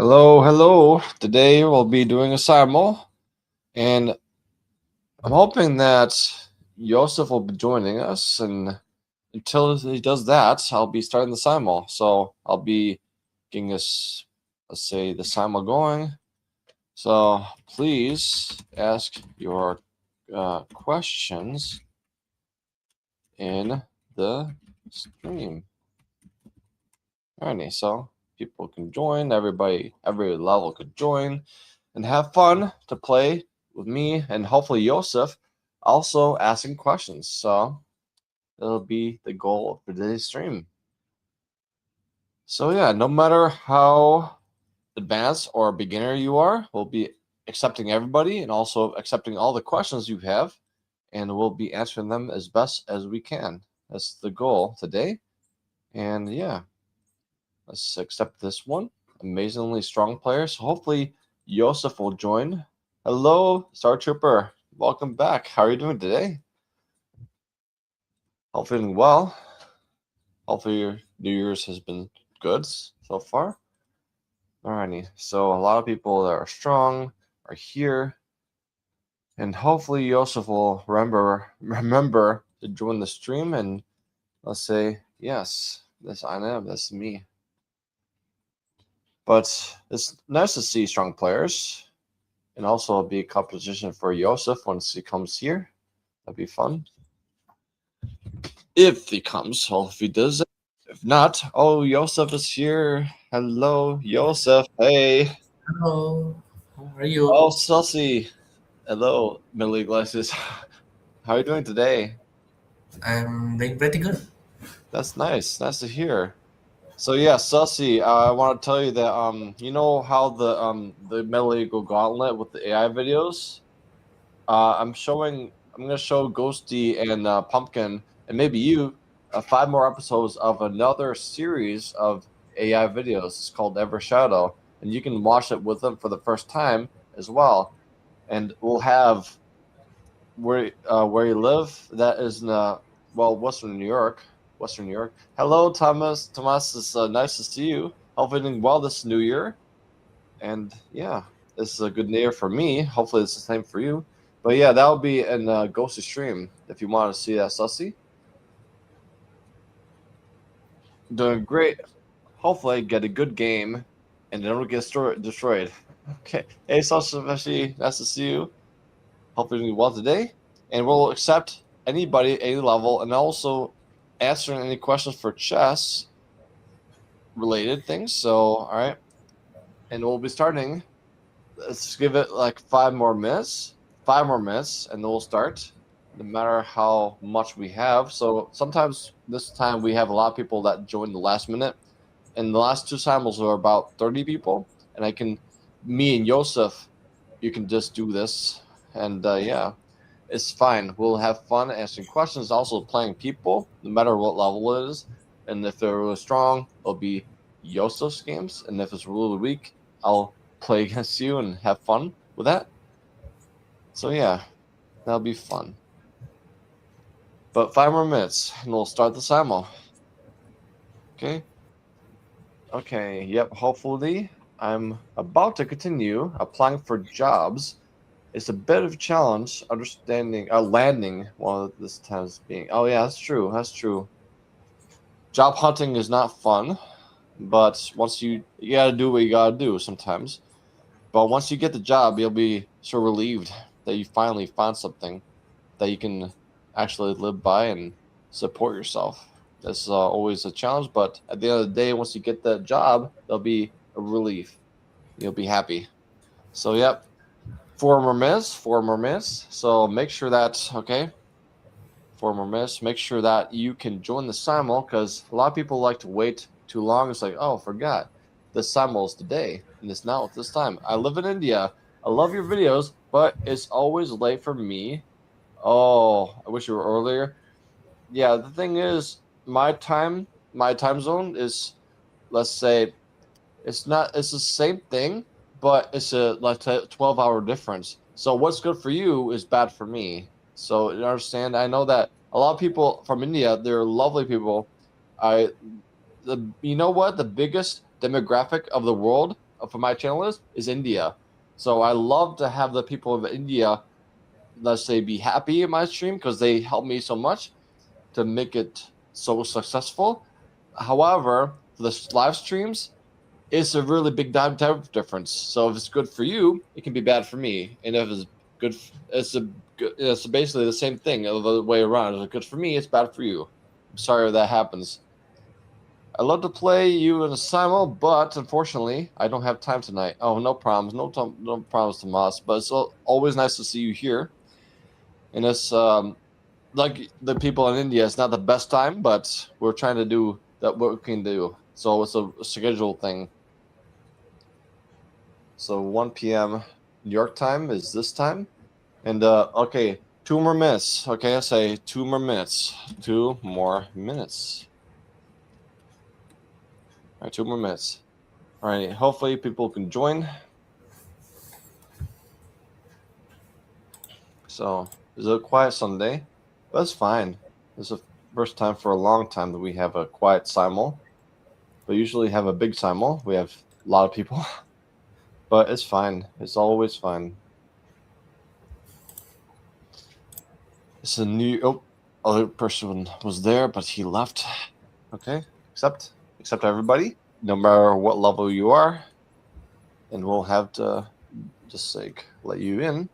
Hello, hello. Today we'll be doing a simul, and I'm hoping that Joseph will be joining us. And until he does that, I'll be starting the simul. So I'll be getting this, let's say, the simul going. So please ask your questions in the stream. Alrighty, so people can join. Everybody, every level could join and have fun to play with me and hopefully Yosef also asking questions. So that'll be the goal for today's stream. So yeah, no matter how advanced or beginner you are, we'll be accepting everybody and also accepting all the questions you have, and we'll be answering them as best as we can. That's the goal today. And yeah, let's accept this one. Amazingly strong player. So hopefully Yosef will join. Hello, Star Trooper. Welcome back. How are you doing today? Hopefully doing well. Hopefully your New Year's has been good so far. Alrighty. So a lot of people that are strong are here. And hopefully Yosef will remember to join the stream and let's say, yes, this I am, that's me. But it's nice to see strong players. And also be a competition for Yosef once he comes here. That'd be fun. If he comes, or if he does. If not, oh, Yosef is here. Hello, Yosef. Hey. Hello, how are you? Oh, Sussy. Hello, Middle Iglesias. How are you doing today? I'm doing pretty good. That's nice. Nice to hear. So yeah, Sussy, I want to tell you that you know how the Metal Eagle Gauntlet with the AI videos. I'm gonna show Ghosty and Pumpkin and maybe you five more episodes of another series of AI videos. It's called Ever Shadow, and you can watch it with them for the first time as well. And we'll have where you live. That is in Western New York. Western New York. Hello, Thomas. Thomas, it's nice to see you. Hope you're doing well this New Year. And yeah, this is a good year for me. Hopefully, it's the same for you. But yeah, that'll be in Ghosty stream if you want to see that, Sussy. Doing great. Hopefully, get a good game and don't get destroyed. Okay. Hey, Sussy, nice to see you. Hope you're doing well today. And we'll accept anybody, any level, and also answering any questions for chess related things. So, all right. And we'll be starting. Let's give it like 5 more minutes. 5 more minutes, and then we'll start. No matter how much we have. So sometimes this time we have a lot of people that join the last minute. And the last two simultaneous are about 30 people. And me and Yosef, you can just do this. And yeah, it's fine. We'll have fun answering questions, also playing people, no matter what level it is. And if they're really strong, it'll be Yosef's games. And if it's really weak, I'll play against you and have fun with that. So yeah, that'll be fun. But 5 more minutes, and we'll start the simul. Okay. Okay. Yep. Hopefully, I'm about to continue applying for jobs. It's a bit of a challenge understanding, landing while this time's being. Oh yeah, that's true. That's true. Job hunting is not fun, but once you gotta do what you gotta do sometimes. But once you get the job, you'll be so relieved that you finally found something that you can actually live by and support yourself. That's always a challenge, but at the end of the day, once you get that job, there'll be a relief. You'll be happy. So, yep, 4 more minutes, 4 more minutes. So make sure that, okay, 4 more minutes. Make sure that you can join the simul because a lot of people like to wait too long. It's like, oh, forgot. The simul is today and it's not at this time. I live in India. I love your videos, but it's always late for me. Oh, I wish you were earlier. Yeah, the thing is, my time zone is, let's say, it's not. It's the same thing, but it's a like 12-hour difference. So what's good for you is bad for me. So you understand? I know that a lot of people from India, they're lovely people. I, you know what? The biggest demographic of the world for my channel is India. So I love to have the people of India, let's say, be happy in my stream because they help me so much to make it so successful. However, for the live streams, it's a really big time difference. So if it's good for you, it can be bad for me. And if it's good, it's basically the same thing the other way around. If it's good for me, it's bad for you. I'm sorry if that happens. I love to play you in a Simul, but unfortunately, I don't have time tonight. Oh, no problems, no problems, Tomas. But it's always nice to see you here. And it's like the people in India. It's not the best time, but we're trying to do that what we can do. So it's a schedule thing. So 1 p.m. New York time is this time. And okay, 2 more minutes. Okay, I say 2 more minutes. 2 more minutes. All right, 2 more minutes. All right, hopefully people can join. So it's a quiet Sunday, but it's fine. It's the first time for a long time that we have a quiet Simul. But usually have a big Simul. We have a lot of people. But it's fine. It's always fine. It's a new other person was there, but he left. Okay. Accept everybody, no matter what level you are. And we'll have to just like let you in.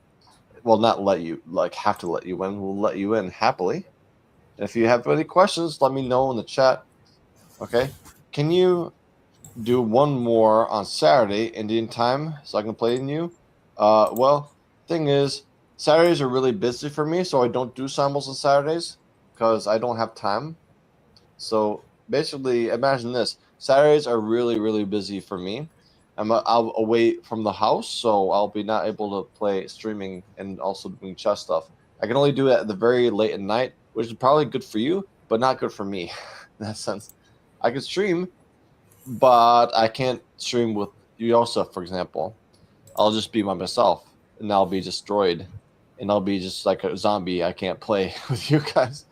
Well, not let you have to let you in. We'll let you in happily. And if you have any questions, let me know in the chat. Okay. Can you do one more on Saturday Indian time so I can play in you? Well, thing is, Saturdays are really busy for me, so I don't do simuls on Saturdays because I don't have time. So basically, imagine this: Saturdays are really, really busy for me. I'll away from the house, so I'll be not able to play streaming and also doing chess stuff. I can only do it at the very late at night, which is probably good for you, but not good for me in that sense. I can stream, but I can't stream with Yosef, for example. I'll just be by myself, and I'll be destroyed, and I'll be just like a zombie. I can't play with you guys.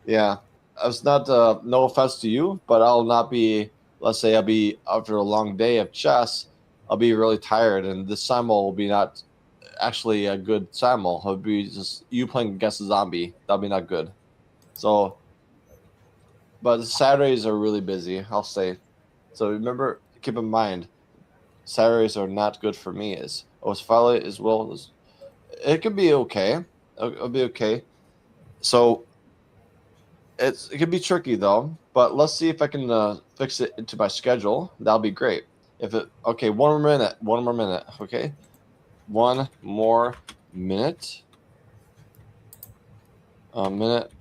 Yeah, it's not no offense to you, but I'll not be. Let's say I'll be after a long day of chess. I'll be really tired, and this simul will be not actually a good simul. It'll be just you playing against a zombie. That'll be not good. So, but Saturdays are really busy. I'll say. So remember, keep in mind, Saturdays are not good for me. As Friday as well as it could be okay. It'll be okay. So it could be tricky though, but let's see if I can fix it into my schedule. That'll be great. If it okay, one more minute, okay, 1 more minute, a minute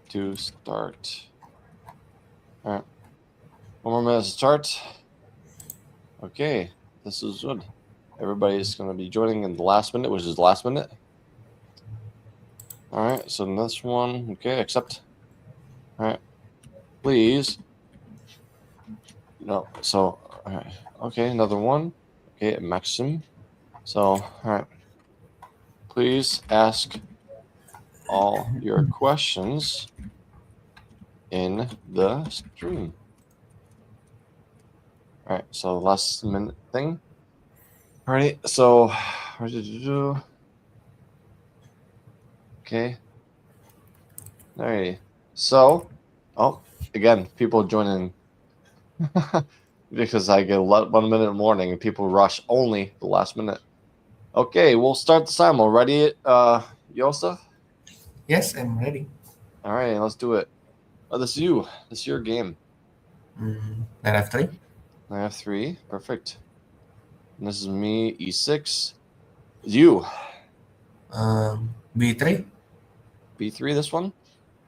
to start. All right, 1 more minute to start. Okay, this is good. Everybody's going to be joining in the last minute, which is the last minute. All right, so this one, okay, accept. All right, please. No, so, all right, okay, another one. Okay, Maxim. So, all right, please ask all your questions in the stream. All right, so last minute thing. All right, so, okay. All right, so, oh, again, people joining. Because I get 1 minute in the morning and people rush only the last minute. Okay, we'll start the simul. Ready, Yosef? Yes, I'm ready. All right, let's do it. Oh, this is you. This is your game. Knight F3. I have 3. Perfect. And this is me, E6. You. B3. B3, this one?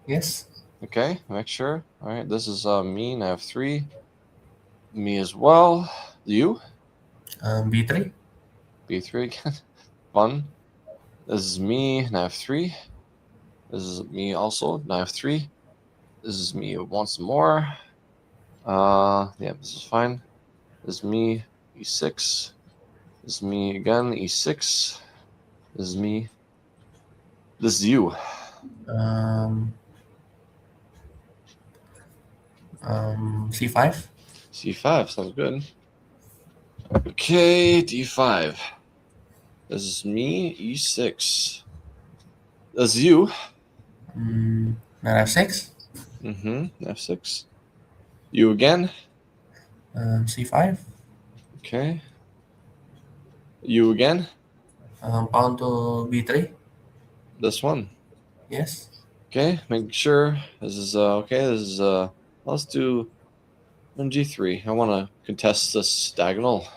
Yes. Okay, make sure. All right, this is me, and I have 3. Me as well. You? B3. B3 again. Fun. This is me, and I have 3. This is me also, and I have 3. This is me once more. Yeah, this is fine. This is me, E6. This is me again, E6. This is me. This is you. C5. C5 sounds good. Okay, D5. This is me, E6. This is you. Knight F6. F6. You again. C5. Okay. You again. Pawn to B3. This one. Yes. Okay, make sure this is okay. This is let's do G3. I want to contest this diagonal.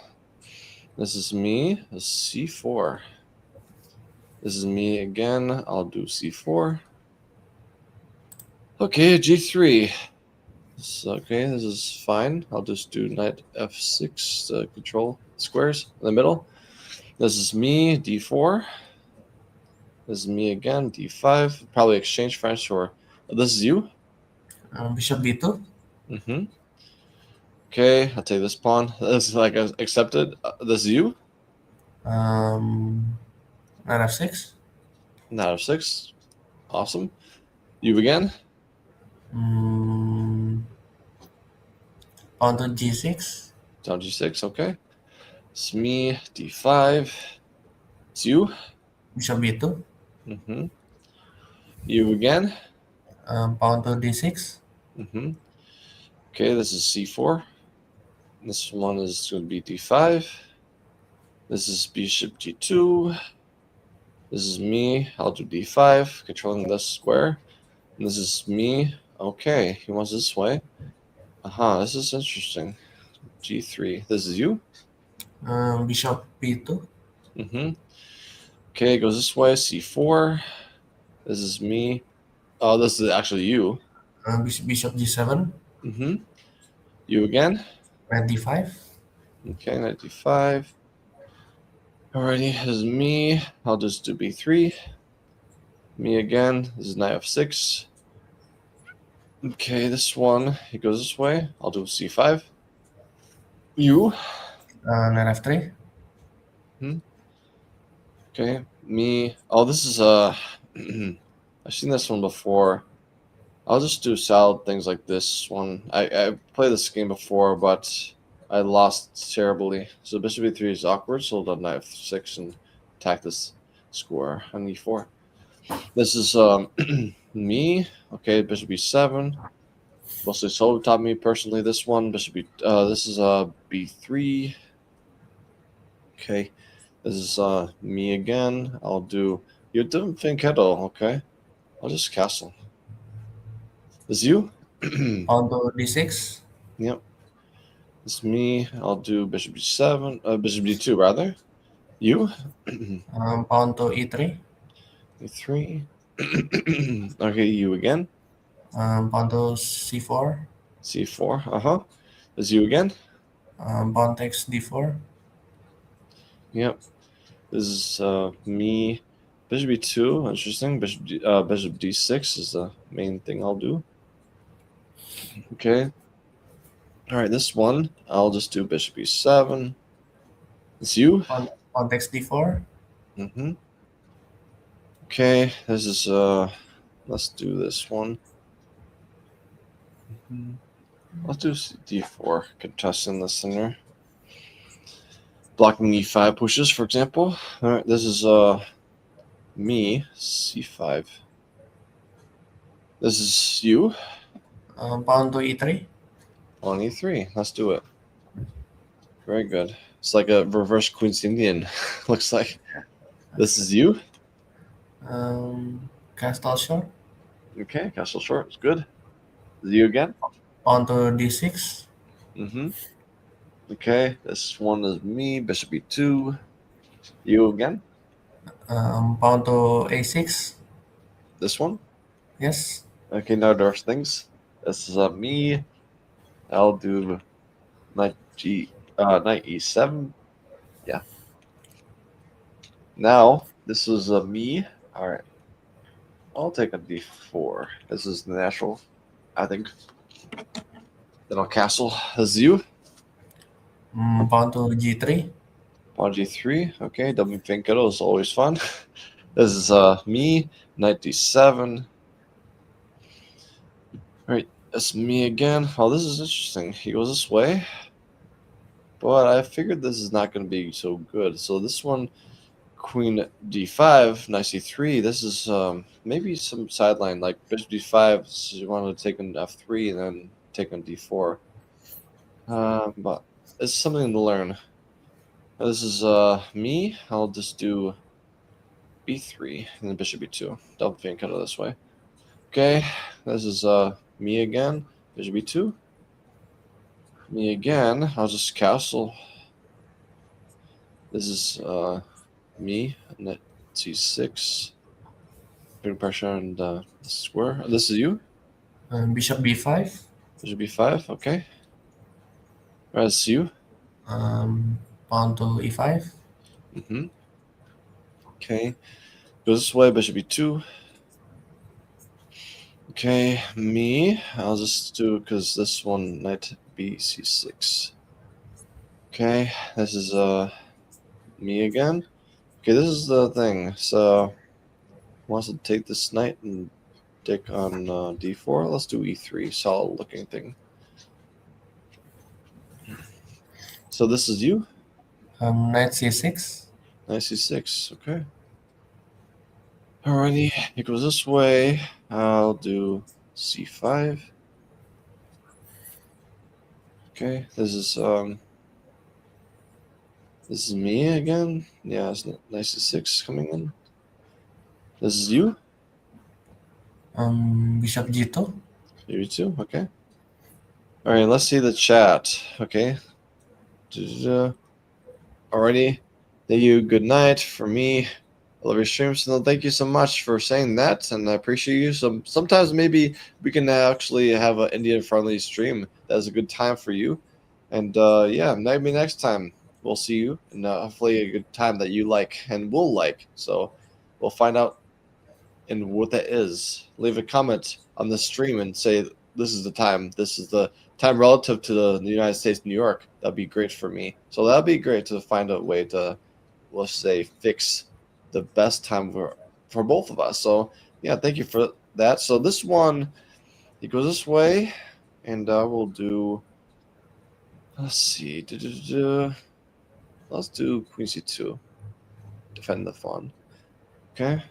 This is me. This is C4. This is me again. I'll do C4. Okay, G3. Okay, this is fine. I'll just do knight F6 to control squares in the middle. This is me, D4. This is me again, D5. Probably exchange French or this is you. Bishop B2. Okay, I'll take this pawn. This is like accepted. This is you. Knight F6. Knight F6. Awesome. You again. Pawn to G6. Down G6. Okay. It's me, D5. It's you. Bishop B2. You again. Pawn to D6. Okay, this is C4. This one is going to be D5. This is Bishop G2. This is me. I'll do D5, controlling this square. And this is me. Okay, he wants this way. This is interesting. G3. This is you. Bishop B2. Okay, it goes this way. C4. This is me. Oh, this is actually you. Bishop G7. You again. Knight D5. Okay, knight D5. Alrighty, this is me. I'll just do B3. Me again. This is knight F6. Okay, this one, it goes this way. I'll do C5. You. Knight F3. Okay, me. Oh, this is I've seen this one before. I'll just do solid things like this one. I played this game before, but I lost terribly. So bishop e3 is awkward, so I'll do knight f6 and attack this square on e4. This is me. Okay, bishop e7. Mostly solo taught me personally this one. Bishop e this is b3. Okay, this is me again. I'll do. You didn't think at all. Okay, I'll just castle. This is you. Pawn to D6. Yep. It's me. I'll do bishop d7, bishop d2 rather. You. Pawn to E3. E3. Okay, you again. Pawn to C4. C4. Is you again. Pawn takes D4. Yep. This is me. Bishop e2. Interesting. Bishop d6 is the main thing I'll do. Okay. All right, this one I'll just do bishop e7. It's you. Pawn takes D4. Okay, this is let's do this one. Let's do d4, contesting the center. Blocking e5 pushes, for example. All right, this is me, c5. This is you. Pawn to E3. On e3. Let's do it. Very good. It's like a reverse Queen's Indian. Looks like. This is you. Castle short. Okay, castle short. It's good. Is you again. Pawn to D6. Okay, this one is me. Bishop e2. You again. Pawn to A6. This one. Yes. Okay, now there's things. This is me. I'll do knight e7. Yeah. Now this is me. All right. I'll take a d4. This is the natural, I think. Then I'll castle. This is you. Pawn to G3. Pawn g3. Okay, double fianchetto is always fun. This is me. Knight d7. All right. It's me again. Oh, this is interesting. He goes this way, but I figured this is not going to be so good. So this one, Queen d5, knight c3. This is maybe some sideline like bishop d5. So you want to take on f3 and then take on d4. But it's something to learn. This is me. I'll just do b3 and then bishop b2. Double pin kind of this way. Okay, this is me again. Bishop b2. Me again. I'll just castle. This is me. Knight c6. Putting pressure on the square. This is you. Bishop b5. Bishop b5. Okay. All right, it's you. Pawn to e5. Mm-hmm. Okay. Go this way. Bishop b2. Okay, me. I'll just do because this one knight bc6. Okay, this is me again. Okay, this is the thing. So wants to take this knight and take on d4. Let's do e3. Solid looking thing. So this is you. Knight c6. Knight c6. Okay. Alrighty, it goes this way. I'll do c5. Okay, this is me again. Yeah, it's knight c6 coming in. This is you. Bishop g2. You too. Okay. All right. Let's see the chat. Okay. Alrighty. Thank you. Good night for me. I love your streams. So thank you so much for saying that, and I appreciate you. Sometimes maybe we can actually have an Indian friendly stream. That's a good time for you. And yeah, maybe next time we'll see you, and hopefully a good time that you like and will like. So we'll find out and what that is. Leave a comment on the stream and say this is the time. This is the time relative to the United States, New York. That'd be great for me. So that'd be great to find a way to, let's say, fix the best time for both of us. So yeah, thank you for that. So this one, it goes this way, and we'll do. Let's see. Let's do Queen C2. Defend the pawn. Okay.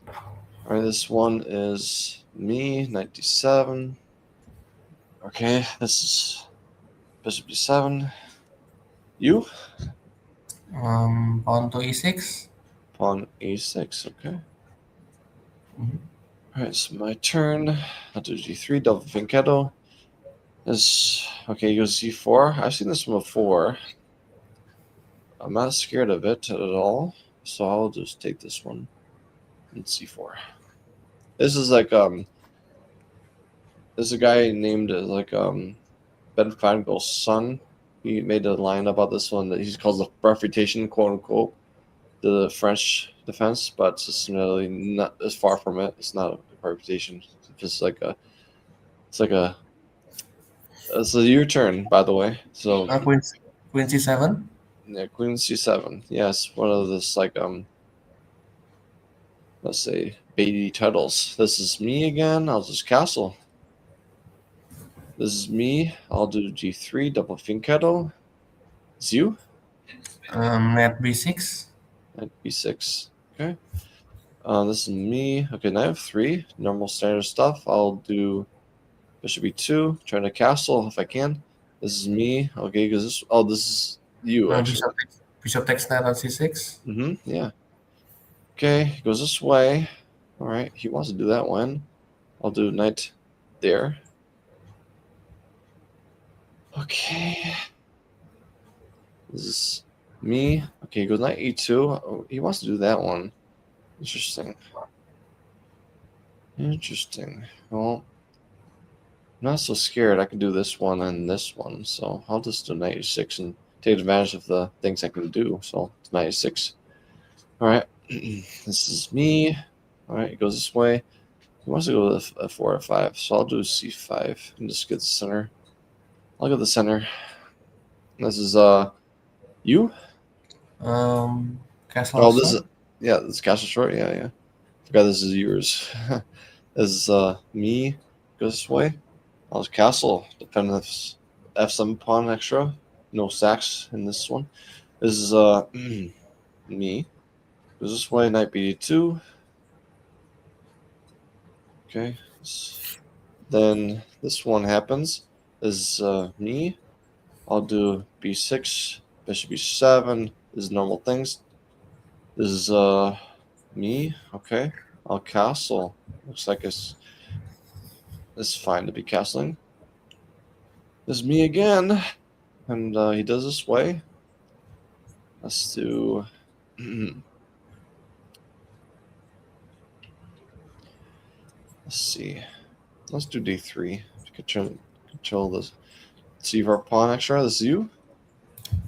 All right, this one is me, 97. Okay, this is bishop b7. You? Pawn to e6. Pawn e6, okay. Mhm. All right, it's my turn. I'll do g3, double fianchetto. This, okay, you go c4. I've seen this one before. I'm not scared of it at all, so I'll just take this one and c4. This is like there's a guy named like Ben Feingold's son. He made a line about this one that he calls the refutation, quote unquote, the French defense, but it's really not as far from it. It's not a reputation. It's just like it's a U-turn, by the way. So Queen c7. yeah, Queen C7. Yes, one of this like let's say baity titles. This is me again. I'll just castle. This is me. I'll do G3, double fianchetto. It's you. Knight b6. Knight B6. Okay. This is me. Okay, knight f3. Normal standard stuff. I'll do bishop b2. Trying to castle if I can. This is me. Okay, because this. Oh, this is you actually. Bishop takes knight on c6. Yeah. Okay, goes this way. All right, he wants to do that one. I'll do knight there. Okay. This is me. Okay, he goes knight e2. Oh, he wants to do that one. Interesting. Well, I'm not so scared. I can do this one and this one. So I'll just do knight e6 and take advantage of the things I can do. So it's knight e6. All right. This is me. All right, it goes this way. He wants to go to f4 or 5. So I'll do c5 and just get the center. I'll get the center. This is you. Castle. Oh, this is this is castle short. Yeah. Forgot this is yours. This is me. Goes this way. I'll castle. Defend this f7 pawn extra. No sacks in this one. This is me. Goes this way, knight b2. Okay. Then this one happens. This is me. I'll do b6, bishop b7. This is normal things. This is me. Okay. I'll castle. Looks like it's fine to be castling. This is me again. And he does this way. Let's do let's see. Let's do d3 to control this. See our pawn extra. This is you.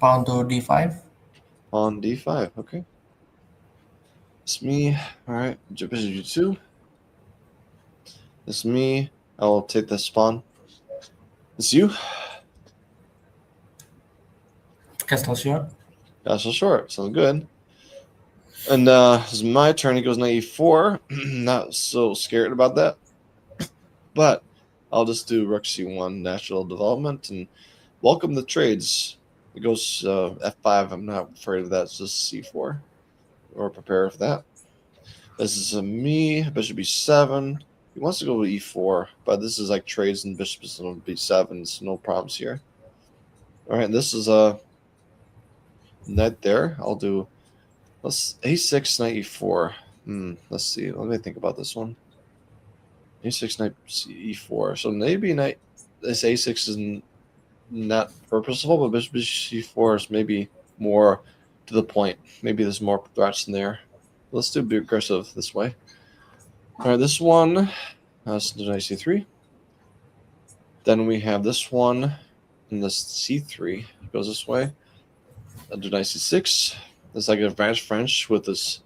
Pawn to d5. Pawn d5. Okay. It's me. All right. Bishop g2. It's me. I'll take this pawn. It's you. Castle short. Castle short. Sounds good. And it's my turn. He goes knight e4. Not so scared about that. But I'll just do rook c1 natural development and welcome the trades. It goes f5. I'm not afraid of that. It's just c4. Or prepare for that. This is me. Bishop b7. He wants to go with e4, but this is like trades and bishop is on b7, so no problems here. All right, this is a knight there. I'll do a6 knight e4. Let's see. Let me think about this one. a6 knight e4. So maybe this a6 is not purposeful, but bishop c4 is maybe more to the point. Maybe there's more threats in there. Let's do be aggressive this way. All right, this one. Let's do knight c3. Then we have this one, and this c3 goes this way. I'll do knight c6. It's like advanced French with this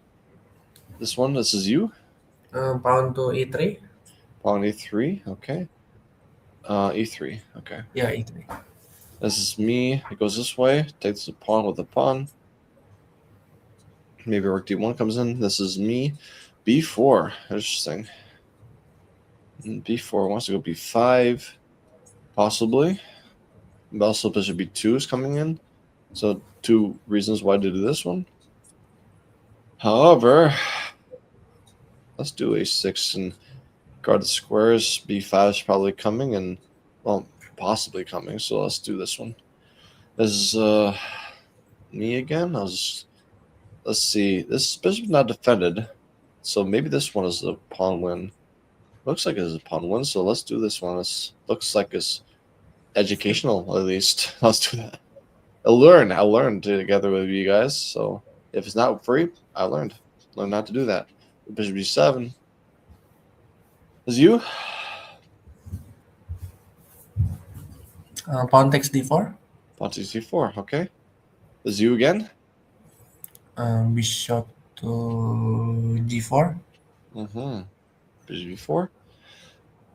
one. This is you. Pawn to e3. Pawn e3. Okay. E3. Okay. Yeah, e3. This is me. It goes this way. Takes the pawn with the pawn. Maybe rook d1 comes in. This is me. b4. Interesting. b4 wants to go b5. Possibly. But also bishop b2 is coming in. So 2 reasons why to do this one. However, let's do a6 and guard the squares. b5 is probably coming and, well, possibly coming. So let's do this one. This is me again. Let's see. This bishop's not defended. So maybe this one is a pawn win. Looks like it's a pawn win. So let's do this one. It looks like it's educational, at least. Let's do that. I'll learn together with you guys. So if it's not free, I learn not to do that. Bishop b7 is you. Pawn takes d4. Pawn takes d4. Okay. Is you again. Bishop to g4. Bishop b4.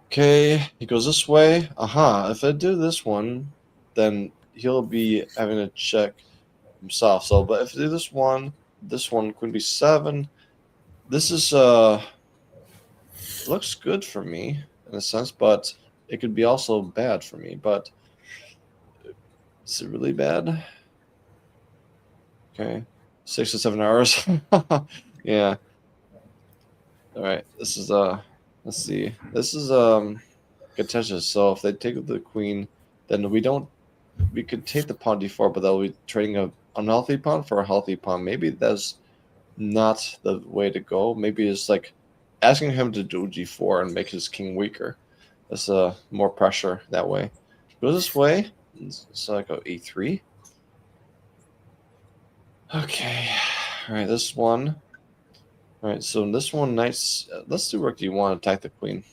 Okay, he goes this way. If I do this one, then he'll be having to check himself. So, but if I do this one, queen b7. This is looks good for me in a sense, but it could be also bad for me. But is it really bad? Okay, 6 to 7 hours. Yeah. All right. This is let's see. This is contentious. So if they take the queen, then we could take the pawn d4, but they'll be trading a unhealthy pawn for a healthy pawn. Maybe that's not the way to go. Maybe it's like asking him to do g4 and make his king weaker. That's more pressure that way. Go this way. So I go e3. Okay. All right. This one. All right. So this one, nice. Let's do rook d1. Attack the queen.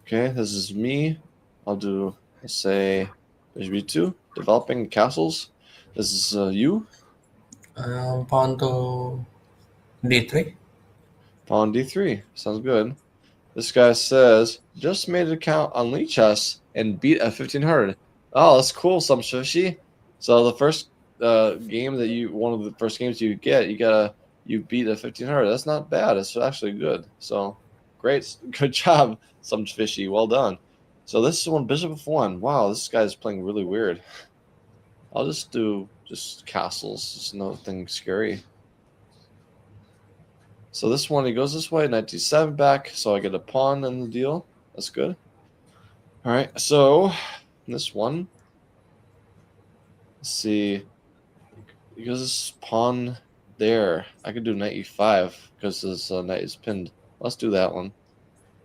Okay. This is me. I'll do, let's say, bishop b2. Developing castles. This is you. Pawn to d3. Pawn d3. Sounds good. This guy says, just made an account on Lee Chess and beat at 1500. Oh, that's cool, some sushi. So the first game one of the first games you get, you beat at 1500. That's not bad. It's actually good. So great, good job, some fishy. Well done. So this is one bishop f1. Wow, this guy's playing really weird. I'll just do just castles. There's nothing scary. So this one, he goes this way, knight d7 back, so I get a pawn in the deal. That's good. All right, so this one, let's see, he goes this pawn there. I could do knight e5 because this knight is pinned. Let's do that one.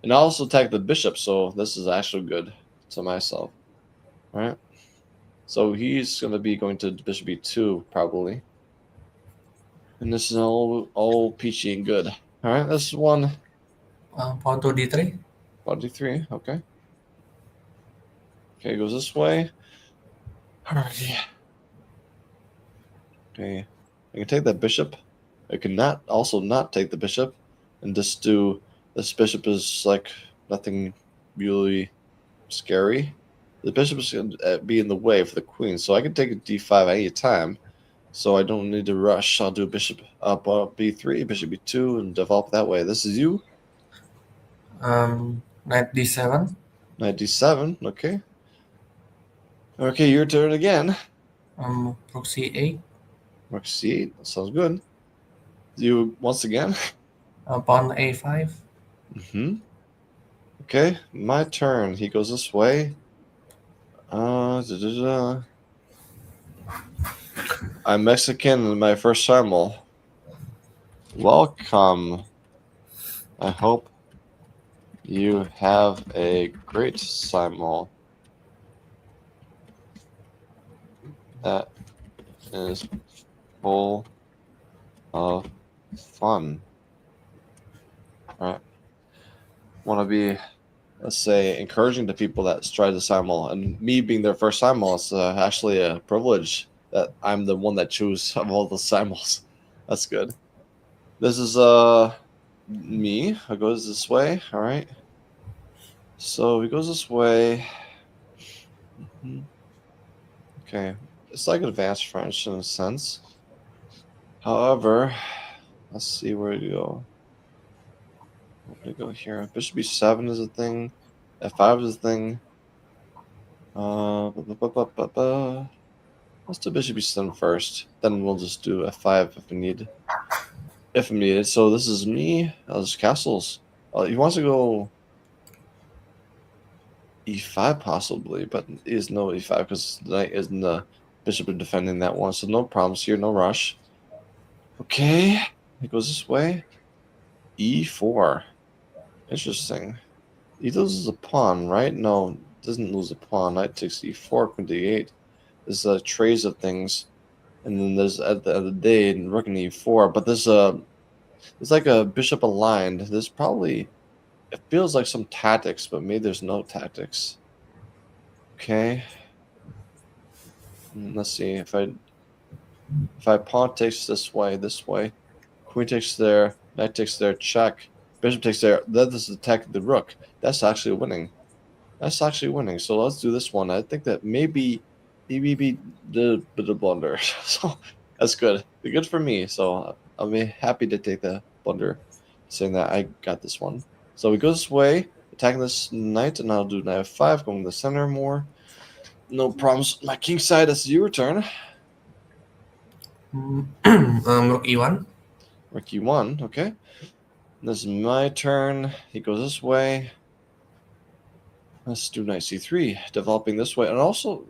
And I also attack the bishop, so this is actually good to myself. All right. So he's going to be going to bishop e2 probably. And this is all peachy and good. All right, this one. Pawn to d3. Pawn d3, okay. Okay, goes this way. All right. Okay, I can take that bishop. I can also not take the bishop and just do this bishop is like nothing really scary. The bishop is going to be in the way for the queen, so I can take a d5 any time. So I don't need to rush. I'll do bishop up b3, bishop b2, and develop that way. This is you. Knight d7. Knight d7, okay. Okay, your turn again. Rook c8. Rook c8, that sounds good. You once again. Pawn a5. Okay, my turn. He goes this way. I'm Mexican in my first Simul. Welcome. I hope you have a great Simul. That is full of fun. Alright. Want to be, let's say, encouraging to people that try the Simul. And me being their first Simul is actually a privilege that I'm the one that chooses of all the Simuls. That's good. This is me. It goes this way. Alright. So he goes this way. Okay. It's like advanced French in a sense. However, let's see where to go. Where to go here? Bishop b7 is a thing. f5 is a thing. Let's do bishop b7 first. Then we'll just do f5 if we need. If needed. So this is me. Just castles. He wants to go e5 possibly, but he is no e5 because the knight isn't the bishop is defending that one. So no problems here. No rush. Okay. It goes this way. e4. Interesting. He loses a pawn, right? No, doesn't lose a pawn. Knight takes e4, queen d8. There's trays of things, and then there's at the end of the day rook and e4. But there's like a bishop aligned. There's probably, it feels like some tactics, but maybe there's no tactics. Okay. Let's see if I pawn takes this way, queen takes there, knight takes there, check. Bishop takes there. That is attacking the rook. That's actually winning. So let's do this one. I think that maybe he did a bit of blunder. So that's good. Good for me. So I'll be happy to take the blunder, saying that I got this one. So we go this way, attacking this knight, and I'll do knight f5, going to the center more. No problems. My king side, that's your turn. Rook e1. Rook e1, okay. This is my turn. He goes this way. Let's do knight c3, developing this way. And also,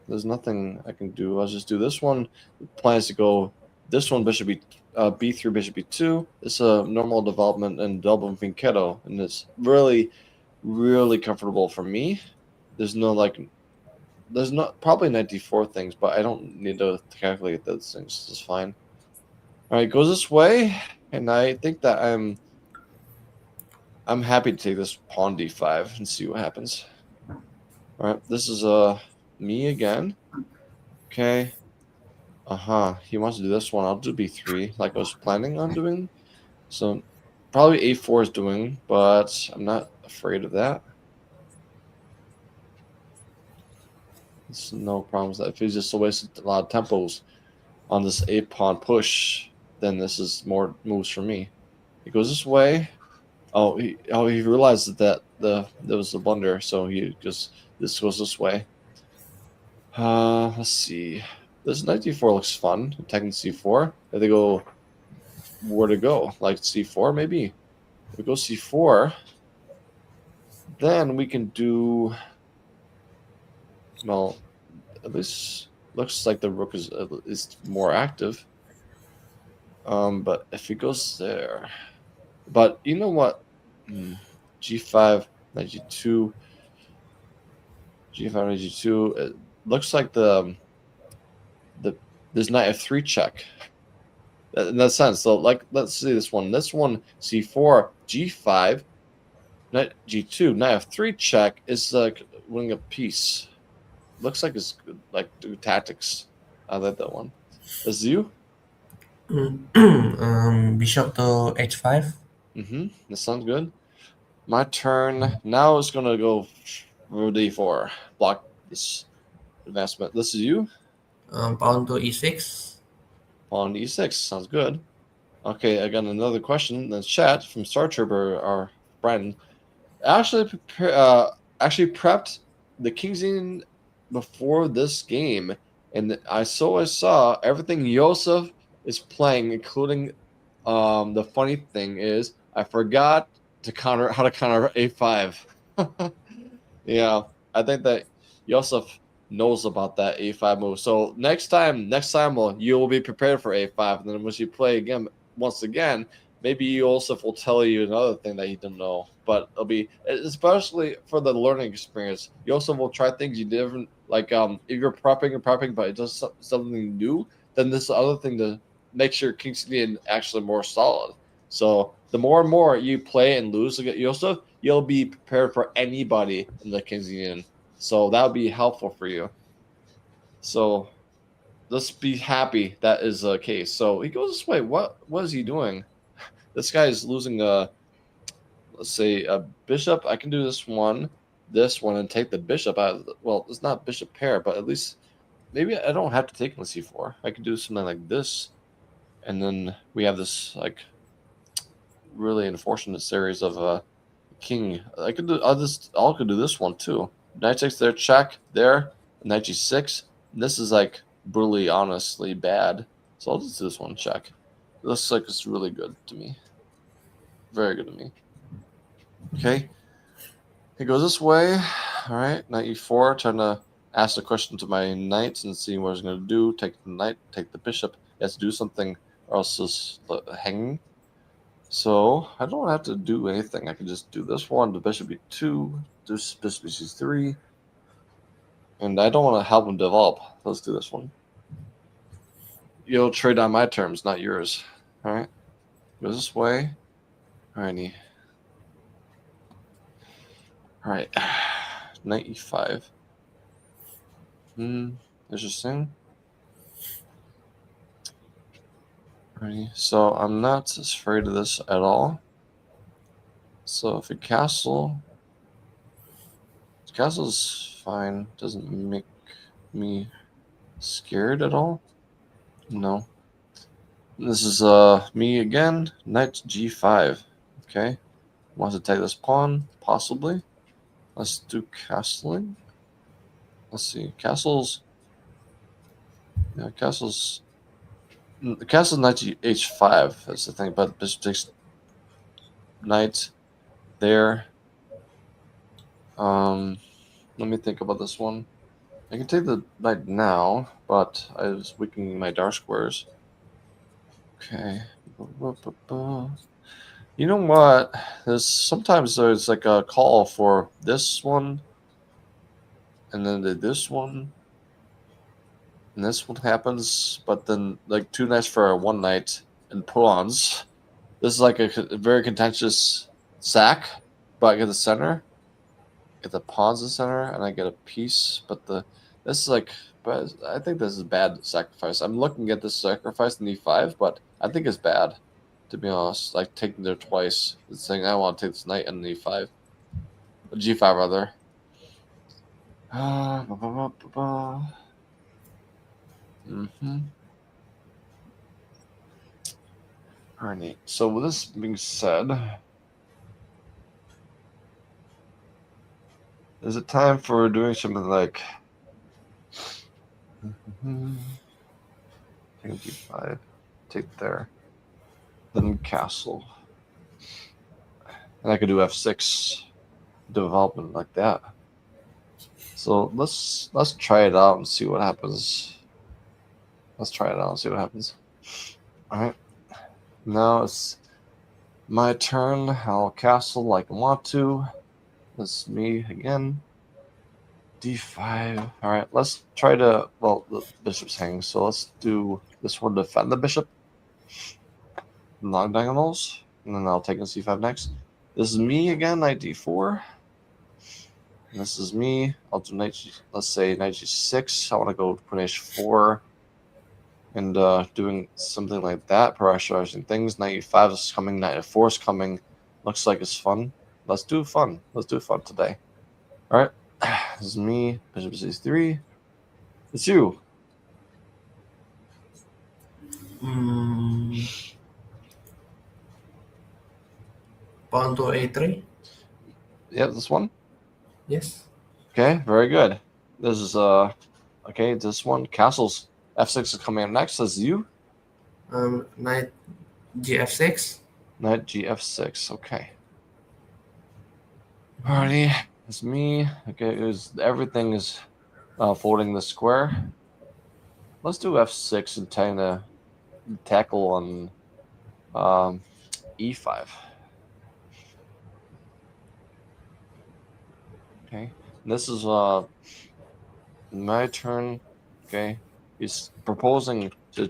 there's nothing I can do. I'll just do this one. The plan is to go this one, bishop b3, bishop b2. It's a normal development and double finqueto, and it's really, really comfortable for me. There's not probably knight d4 things, but I don't need to calculate those things. It's fine. All right, goes this way. And I think that I'm happy to take this pawn d5 and see what happens. All right, this is me again. Okay. He wants to do this one. I'll do b3 like I was planning on doing. So probably a4 is doing, but I'm not afraid of that. There's no problems. If he's just wasted a lot of tempos on this a pawn push, then this is more moves for me. He goes this way. He realizes that there was a blunder, so this goes this way. Let's see. This knight d4 looks fun. Attacking c4. If they go where to go, like c4 maybe. If we go c4, then we can do. Well, at least looks like the rook is more active. But if he goes there, but you know what? G5, knight g2, g5, knight g2. It looks like the there's knight f3 check. In that sense, so like let's see this one. This one c4, g5, knight g2, knight f3 check is like winning a piece. Looks like it's good, like do tactics. I like that one. Is you? Bishop to h5. That sounds good. My turn. Now it's gonna go for d4. Block this advancement. This is you. Pawn to e6. Pawn e6. Sounds good. Okay, I got another question in the chat from Star Trooper, our friend. Actually prepped the King's Indian before this game, and I saw everything Yosef is playing, including the funny thing is I forgot to how to counter a5. Yeah, I think that Yosef knows about that a5 move. So next time, you will be prepared for a5, and then once you play again, once again, maybe Yosef will tell you another thing that you didn't know. But it'll be especially for the learning experience. Yosef will try things you didn't like. If you're prepping, but it does something new, then this other thing to make your King's Indian actually more solid. So the more and more you play and lose against Yosef, you'll be prepared for anybody in the King's Indian. So that would be helpful for you. So let's be happy that is the case. So he goes this way. What is he doing? This guy is losing a, let's say, a bishop. I can do this one, and take the bishop out. Well, it's not bishop pair, but at least maybe I don't have to take on c4. I can do something like this, and then we have this like really unfortunate series of king. I could do. I could do this one too. Knight takes there, check there. Knight g6. This is like brutally, honestly bad. So I'll just do this one, check. It looks like it's really good to me. Very good to me. Okay. It goes this way. All right. Knight e4. Trying to ask the question to my knights and see what it's going to do. Take the knight. Take the bishop. It has to do something, or else it's hanging. So I don't have to do anything. I can just do this one. The bishop b2. This bishop c3. And I don't want to help him develop. Let's do this one. You'll trade on my terms, not yours. All right. Goes this way. All righty. All right. Knight e5. Interesting. Alrighty. So I'm not afraid of this at all. So if a castle's fine. Doesn't make me scared at all. No. This is me again. Knight g5. Okay. Wants to take this pawn, possibly. Let's do castling. Let's see. Castles. Yeah, castles. The castle's knight h5. That's the thing. But bishop takes knight there. Let me think about this one. I can take the knight now, but I was weakening my dark squares. Okay. You know what? Sometimes there's like a call for this one, and then this one, and this one happens, but then like two knights for one knight and pawns. This is like a very contentious sack, but I get the center, get the pawns in the center, and I get a piece. But this is like, but I think this is bad sacrifice. I'm looking at this sacrifice in e5, but I think it's bad, to be honest. Like taking there twice, it's saying I want to take this knight in e5, g5 rather. Alright. So with this being said, Is it time for doing something like take d5, take there, then castle, and I could do f6 development like that. So let's try it out and see what happens. Let's try it out and see what happens. All right, now it's my turn. I'll castle like I want to. This is me again. d5. All right, let's try to. Well, the bishop's hanging, so let's do this one to defend the bishop. Long diagonals, and then I'll take in c5 next. This is me again, knight d4. And this is me. I'll do knight. Let's say knight g6. I want to go queen h4, and doing something like that, pressurizing things. Knight e5 is coming. Knight f4 is coming. Looks like it's fun. Let's do fun. Let's do fun today. All right. This is me. Bishop c3. It's you. Pawn to a3. Yep, this one. Yes. Okay, very good. This is okay. This one, castles. f6 is coming up next. This is you. Knight gf6. Knight gf6. Okay. Alrighty, it's me. Okay, everything is folding the square. Let's do f6 and trying to tackle on e5. Okay, and this is my turn. Okay, he's proposing to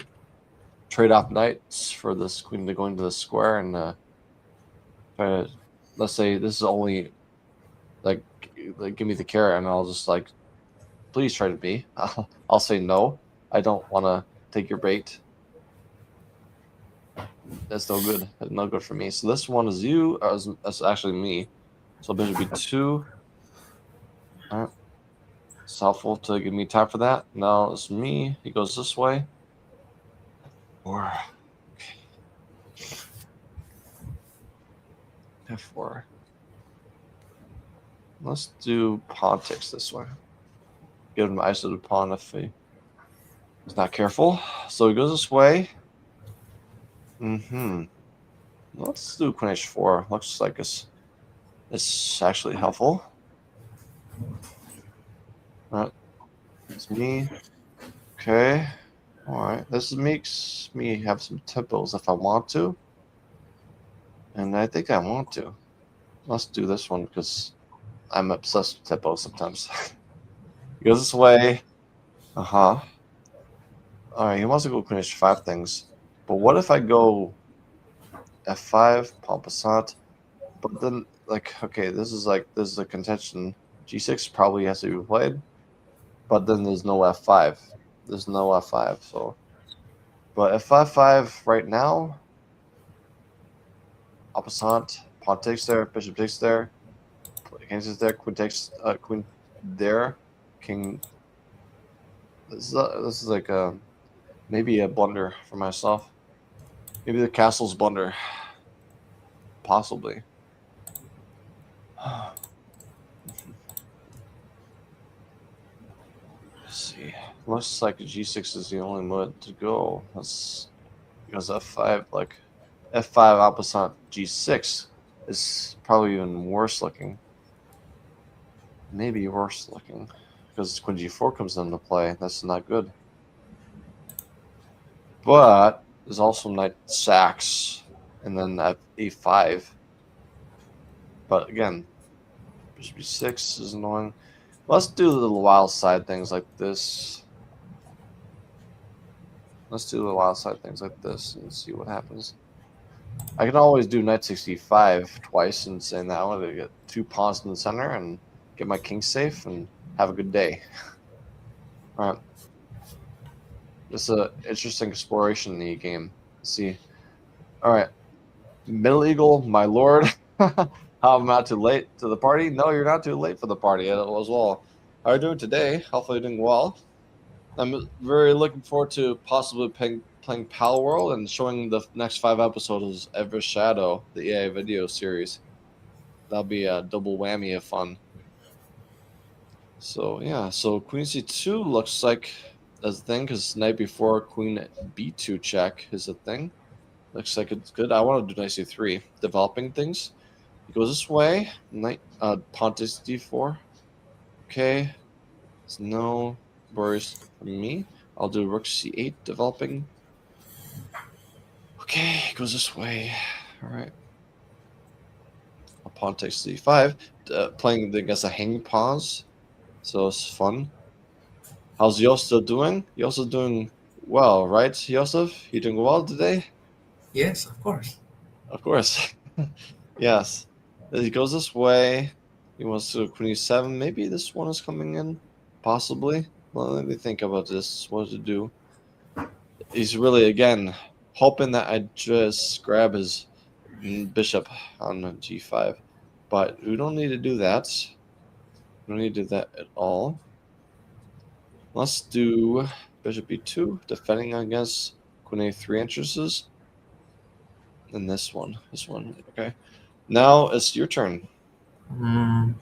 trade off knights for this queen to go into the square and try to. Let's say this is only like give me the carrot, and I'll just like, please try to be. I'll say no. I don't want to take your bait. That's no good. That's no good for me. So this one is you. That's actually me. So bishop b2. All right. It's helpful to give me time for that. Now it's me. He goes this way. Or f4. Let's do pawn takes this way. Give him an isolated pawn if he's not careful. So he goes this way. Let's do queen h4. Looks like it's actually helpful. All right. It's me. Okay. All right. This makes me have some tempos if I want to. And I think I want to. Let's do this one because I'm obsessed with tempos sometimes. He goes this way. All right. He wants to go queen h5 things. But what if I go f5, pawn passant? But then, like, okay, this is a contention. g6 probably has to be played. But then there's no f5. There's no f5. So, but f5 right now, passant, pawn takes there, bishop takes there, king is there, queen takes, queen there, king. This is like maybe a blunder for myself. Maybe the castle's blunder, possibly. Let's see. Looks like g6 is the only move to go. That's because f5, like f5 opposite g6 is probably even worse looking. Maybe worse looking because queen g4 comes into play. That's not good. But there's also knight sacks and then e5. But again, bishop b6 is annoying. Let's do the little wild side things like this. Let's do the wild side things like this and see what happens. I can always do knight 65 twice and say that I want to get 2 pawns in the center and get my king safe and have a good day. All right. This is an interesting exploration in the game. Let's see. All right. Middle Eagle, my lord. How am I not too late to the party? No, you're not too late for the party as well. How are you doing today? Hopefully you're doing well. I'm very looking forward to possibly playing Pal World and showing the next 5 episodes of Ever Shadow, the AI video series. That'll be a double whammy of fun. So yeah, so queen c2 looks like as a thing because knight before queen b2 check is a thing. Looks like it's good. I want to do knight c3, developing things. It goes this way. Knight pawn takes d4. Okay, there's no worries for me. I'll do rook c8, developing. Okay, it goes this way. All right. A pawn takes c5, playing against a hanging pawns, so it's fun. How's Yosta doing? Yosta doing well, right, Yosef? You doing well today? Yes, of course. Of course. Yes. He goes this way. He wants to queen e7. Maybe this one is coming in. Possibly. Well, let me think about this. What to do? He's really, again, hoping that I just grab his bishop on g5. But we don't need to do that. We don't need to do that at all. Let's do bishop e2, defending against queen a3 entrances. And this one. Okay. Now it's your turn. Mm,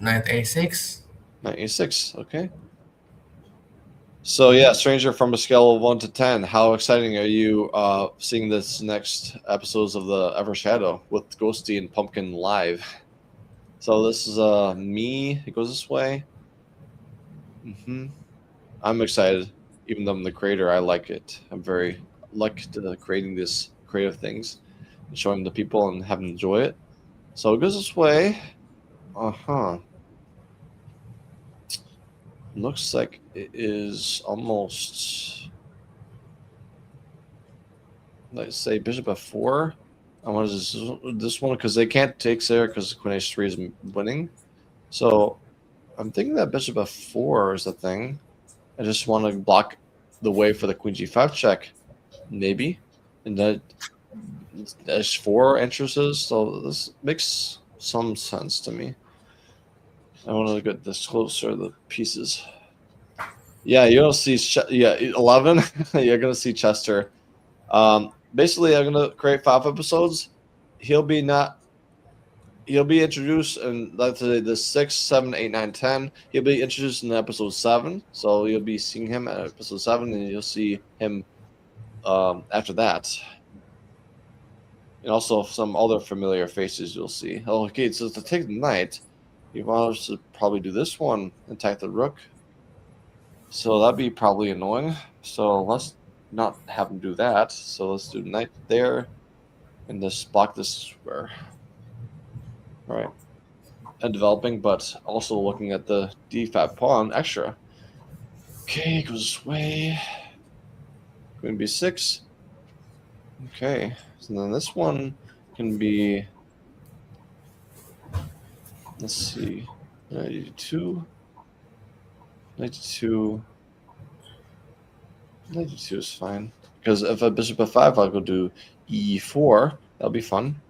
Knight A6. Knight a6. Okay. So yeah, stranger from a scale of 1 to 10. How exciting are you seeing this next episodes of the Ever Shadow with Ghosty and Pumpkin live? So this is me. It goes this way. I'm excited. Even though I'm the creator, I like it. I'm very like creating these creative things and showing the people and having them enjoy it. So it goes this way. Looks like it is almost, let's say, bishop f4. I want this one because they can't take there because queen h3 is winning. So I'm thinking that bishop f4 is the thing. I just want to block the way for the queen g5 check, maybe. And that h4 entrances. So this makes some sense to me. I want to get this closer, the pieces. Yeah, you'll see. 11. You're gonna see Chester. Basically, I'm gonna create 5 episodes. He'll be not. He'll be introduced in, let's say, the 6, 7, 8, 9, 10. He'll be introduced in episode 7. So you'll be seeing him at episode 7, and you'll see him after that. And also some other familiar faces you'll see. Oh, okay, so to take the knight, you want us to probably do this one, attack the rook. So that'd be probably annoying. So let's not have him do that. So let's do knight there, and just block this square. All right. And developing, but also looking at the d5 pawn extra. Okay, goes this way. Queen b6. Okay, so then this one can be, let's see, knight e2. Knight e2. Knight e2 is fine. Because if a bishop f5, I'll go do e4. That'll be fun.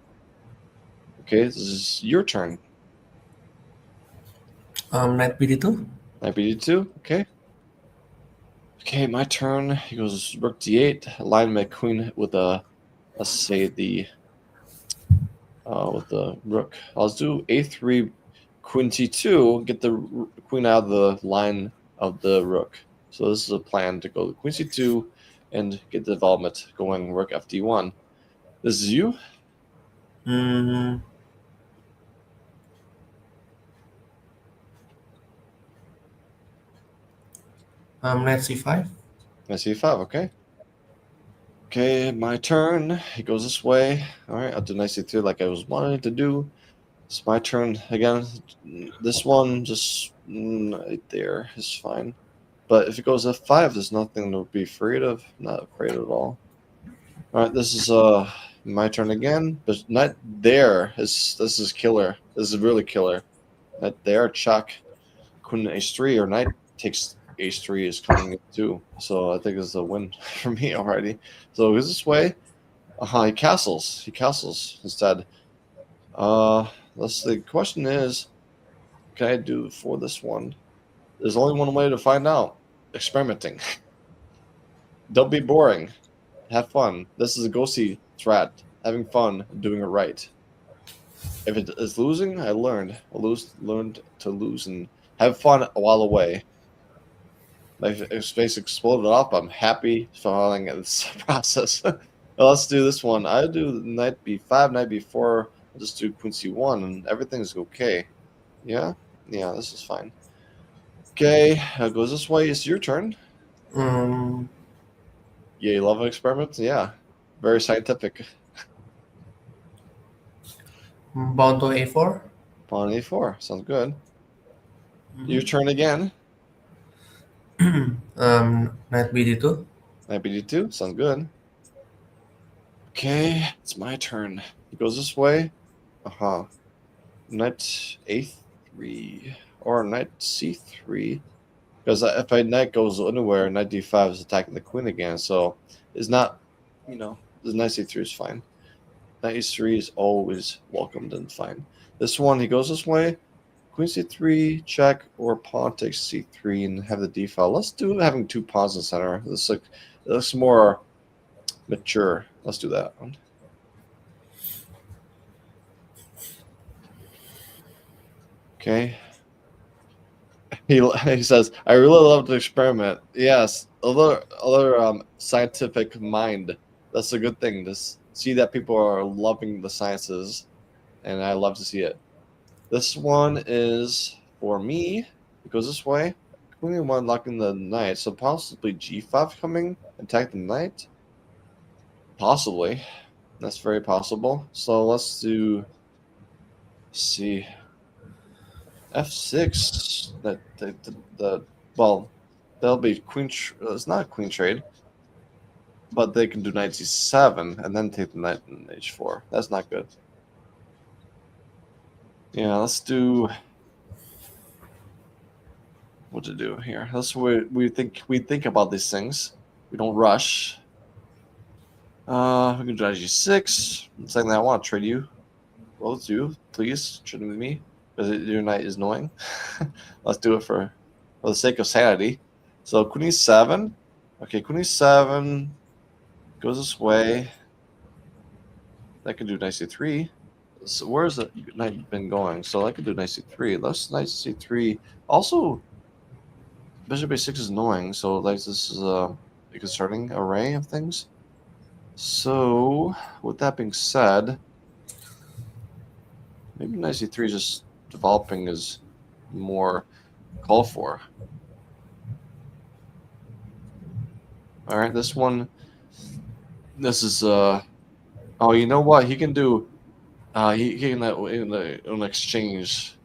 Okay, this is your turn. Knight BD2. Knight b2. Okay. Okay, my turn. He goes rook d8. Align my queen with a, let's say, the with the rook. I'll do a3, queen t2. Get the queen out of the line of the rook. So this is a plan to go queen c2 and get the development going. Rook fd1. This is you. Mm, Knight C5. Knight c5. Okay. Okay, my turn. He goes this way. All right, I'll do knight c3 like I was wanting to do. It's my turn again. This one just right there is fine. But if it goes f5, there's nothing to be afraid of. Not afraid at all. All right, this is my turn again. But not there. This is killer. This is really killer. Not there. Chuck. Queen h3 or knight takes h3 is coming in too. So I think it's a win for me already. So goes this way. He castles. He castles instead. The question is, can I do for this one? There's only one way to find out. Experimenting. Don't be boring. Have fun. This is a ghosty strat. Having fun, doing it right. If it is losing, I learned. Learned to lose and have fun while away. My space exploded off. I'm happy following this process. Well, let's do this one. I do knight b5, knight b4. I'll just do queen c1, and everything's okay. Yeah, yeah, this is fine. Okay, it goes this way. It's your turn. Um, Yeah, you love experiments. Yeah, very scientific. Pawn to a4. Pawn a4 sounds good. Your turn again. Knight bd2. Knight bd2 sounds good. Okay, it's my turn. It goes this way. Knight a3 or knight c3. Because if a knight goes anywhere, knight d5 is attacking the queen again. So it's not, the knight c3 is fine. Knight e3 is always welcomed and fine. This one, he goes this way. Queen c3, check, or pawn takes c3 and have the d file. Let's do having two pawns in the center. This looks more mature. Let's do that one. Okay. He says, I really love to experiment. Yes, other scientific mind. That's a good thing. To see that people are loving the sciences, and I love to see it. This one is for me. It goes this way. Queen one locking the knight, so possibly g5 coming, attack the knight. Possibly, that's very possible. So let's do. See. F6. Well, that'll be queen. It's not a queen trade, but they can do knight c7 and then take the knight in h4. That's not good. Yeah, let's do what to do here. That's what we think about these things. We don't rush. We can do knight g6. Saying that I want to trade you. Both you, please trade with me. Because your knight is annoying. Let's do it for the sake of sanity. So queen e7. Okay, queen e7 goes this way. That can do knight c3. So where's the knight been going? So I could do knight c3. Let's knight c3. Also, bishop a6 is annoying. So like this is a concerning array of things. So with that being said, maybe knight c3 is just developing is more called for. All right, this one. This is oh, you know what? He can do. He can in exchange.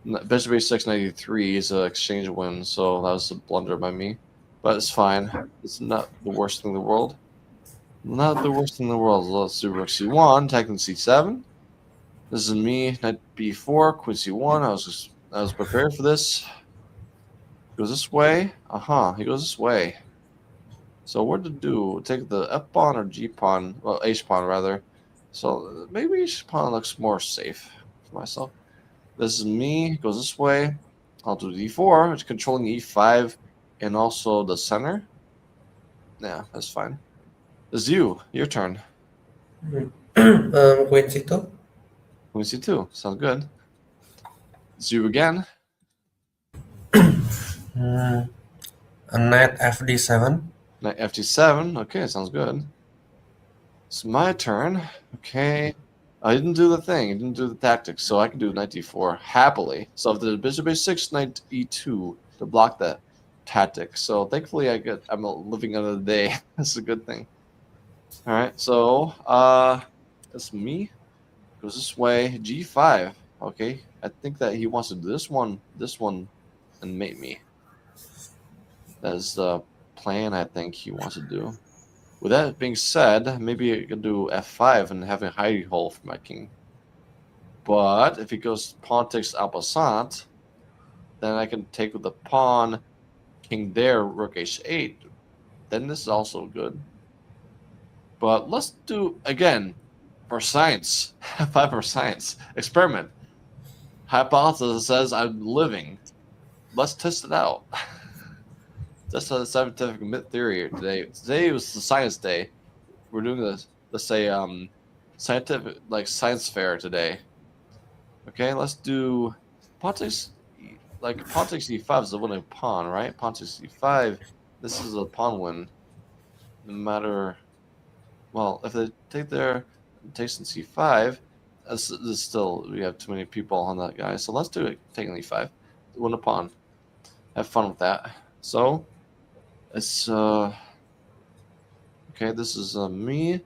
Bishop a6 93 is an exchange win, so that was a blunder by me, but it's fine. It's not the worst thing in the world. Not the worst thing in the world. Let's do rook c1, attacking c7. This is me, knight b4, queen c1. I was prepared for this. Goes this way. He goes this way. So what to do? Take the f pawn or g pawn? Well, h pawn rather. So maybe h pawn looks more safe for myself. This is me. Goes this way. I'll do d4. It's controlling e5 and also the center. Yeah, that's fine. This is you. Your turn. Queen c2. Queen c2. Sounds good. It's you again. Knight fd7. Knight fd7. Okay, sounds good. It's my turn. Okay. I didn't do the thing. I didn't do the tactics, so I can do knight d4 happily. So if the bishop a6, knight e2 to block that tactic. So thankfully I'm living another day. That's a good thing. All right. So that's me. Goes this way. G5. Okay. I think that he wants to do this one, and mate me. That is the plan I think he wants to do. With that being said, maybe I can do f5 and have a hiding hole for my king. But if he goes pawn takes en passant, then I can take with the pawn, king there, rook h8. Then this is also good. But let's do, again, for science, f5 for science, experiment. Hypothesis says I'm living. Let's test it out. That's a scientific theory today. Today was the science day. We're doing this, let's say, scientific, like science fair today. Okay, let's do politics. like pawn takes e5 is a winning pawn, right? Pawn takes e5. This is a pawn win. No matter, well, if they take their takes in c5, this is still, we have too many people on that guy. So let's do it. Taking e5, win a pawn. Have fun with that. So it's okay. This is me.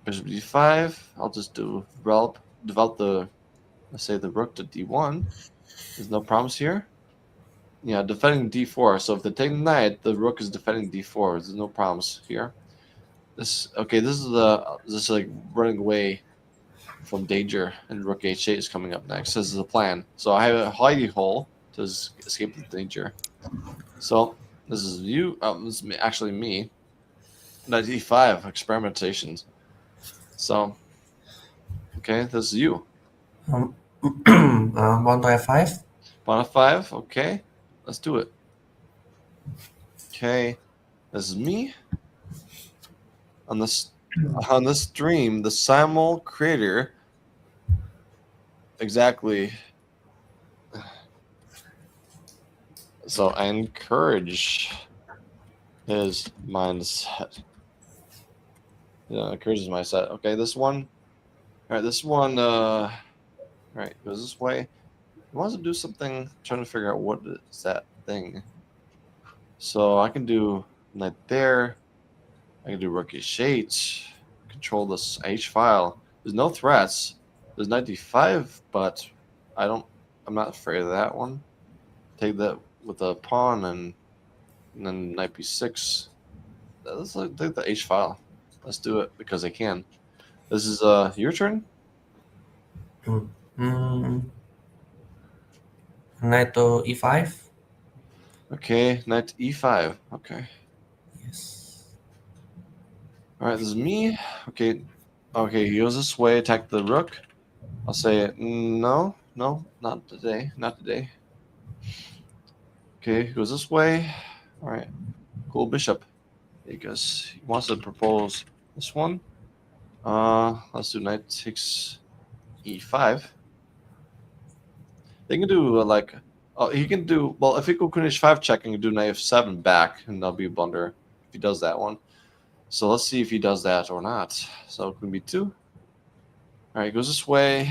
Bishop d5. I'll just develop the, let's say, the rook to d1. There's no problems here. Yeah, defending d4. So if they take knight, the rook is defending d4. There's no problems here. This is like running away from danger, and rook h8 is coming up next. This is the plan. So I have a hidey hole to escape the danger. So this is you. This is actually me. Knight e5 experimentations. So okay, this is you. Pawn to f5. Pawn f5. Okay, let's do it. Okay, this is me. On this stream, the Simul creator exactly. So I encourage his mindset. Yeah, encourages my set. Okay, this one. All right, this one. All right, goes this way. He wants to do something. Trying to figure out what is that thing. So I can do knight there. I can do rook h8. Control this h file. There's no threats. There's knight d5, but I'm not afraid of that one. Take that with a pawn and then knight b6. Let's take the h file. Let's do it because I can. This is your turn. Mm, Knight to e5. Okay, knight e5. Okay. Yes. All right, this is me. Okay. Okay, he goes this way. Attack the rook. I'll say no, not today, not today. Okay, he goes this way. All right, cool bishop. Because he wants to propose this one. Let's do knight takes e5. They can do like, oh, he can do, well, if he go queen h5 check, and do knight f7 back, and that'll be a blunder if he does that one. So let's see if he does that or not. So queen b2. All right, he goes this way.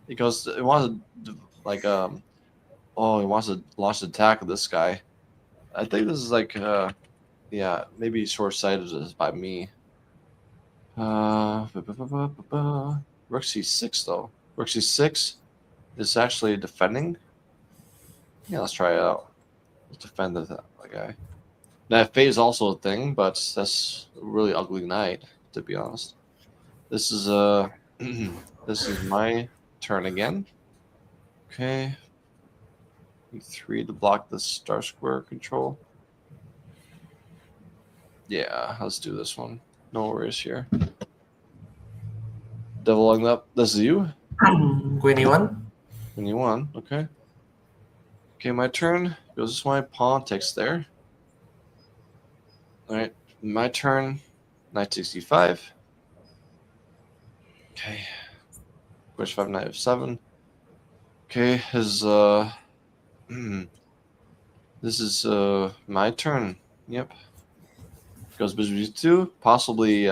He goes, he wants to like oh, he wants to launch an attack at this guy. I think this is like yeah, maybe short-sighted by me. Rook c6 though. Rook c6 is actually defending. Yeah, let's try it out. Let's defend the guy. Knight f8 is also a thing, but that's a really ugly knight, to be honest. This is this is my turn again. Okay. E3 to block the star square control. Yeah, let's do this one. No worries here. Deviling up. This is you. Queen e1. When you won. Okay. Okay, my turn. Goes this way. Pawn takes there. All right. My turn. Knight takes e5. Okay. Push 5, knight f7. Okay, his this is my turn. Yep. Goes bishop g2. Possibly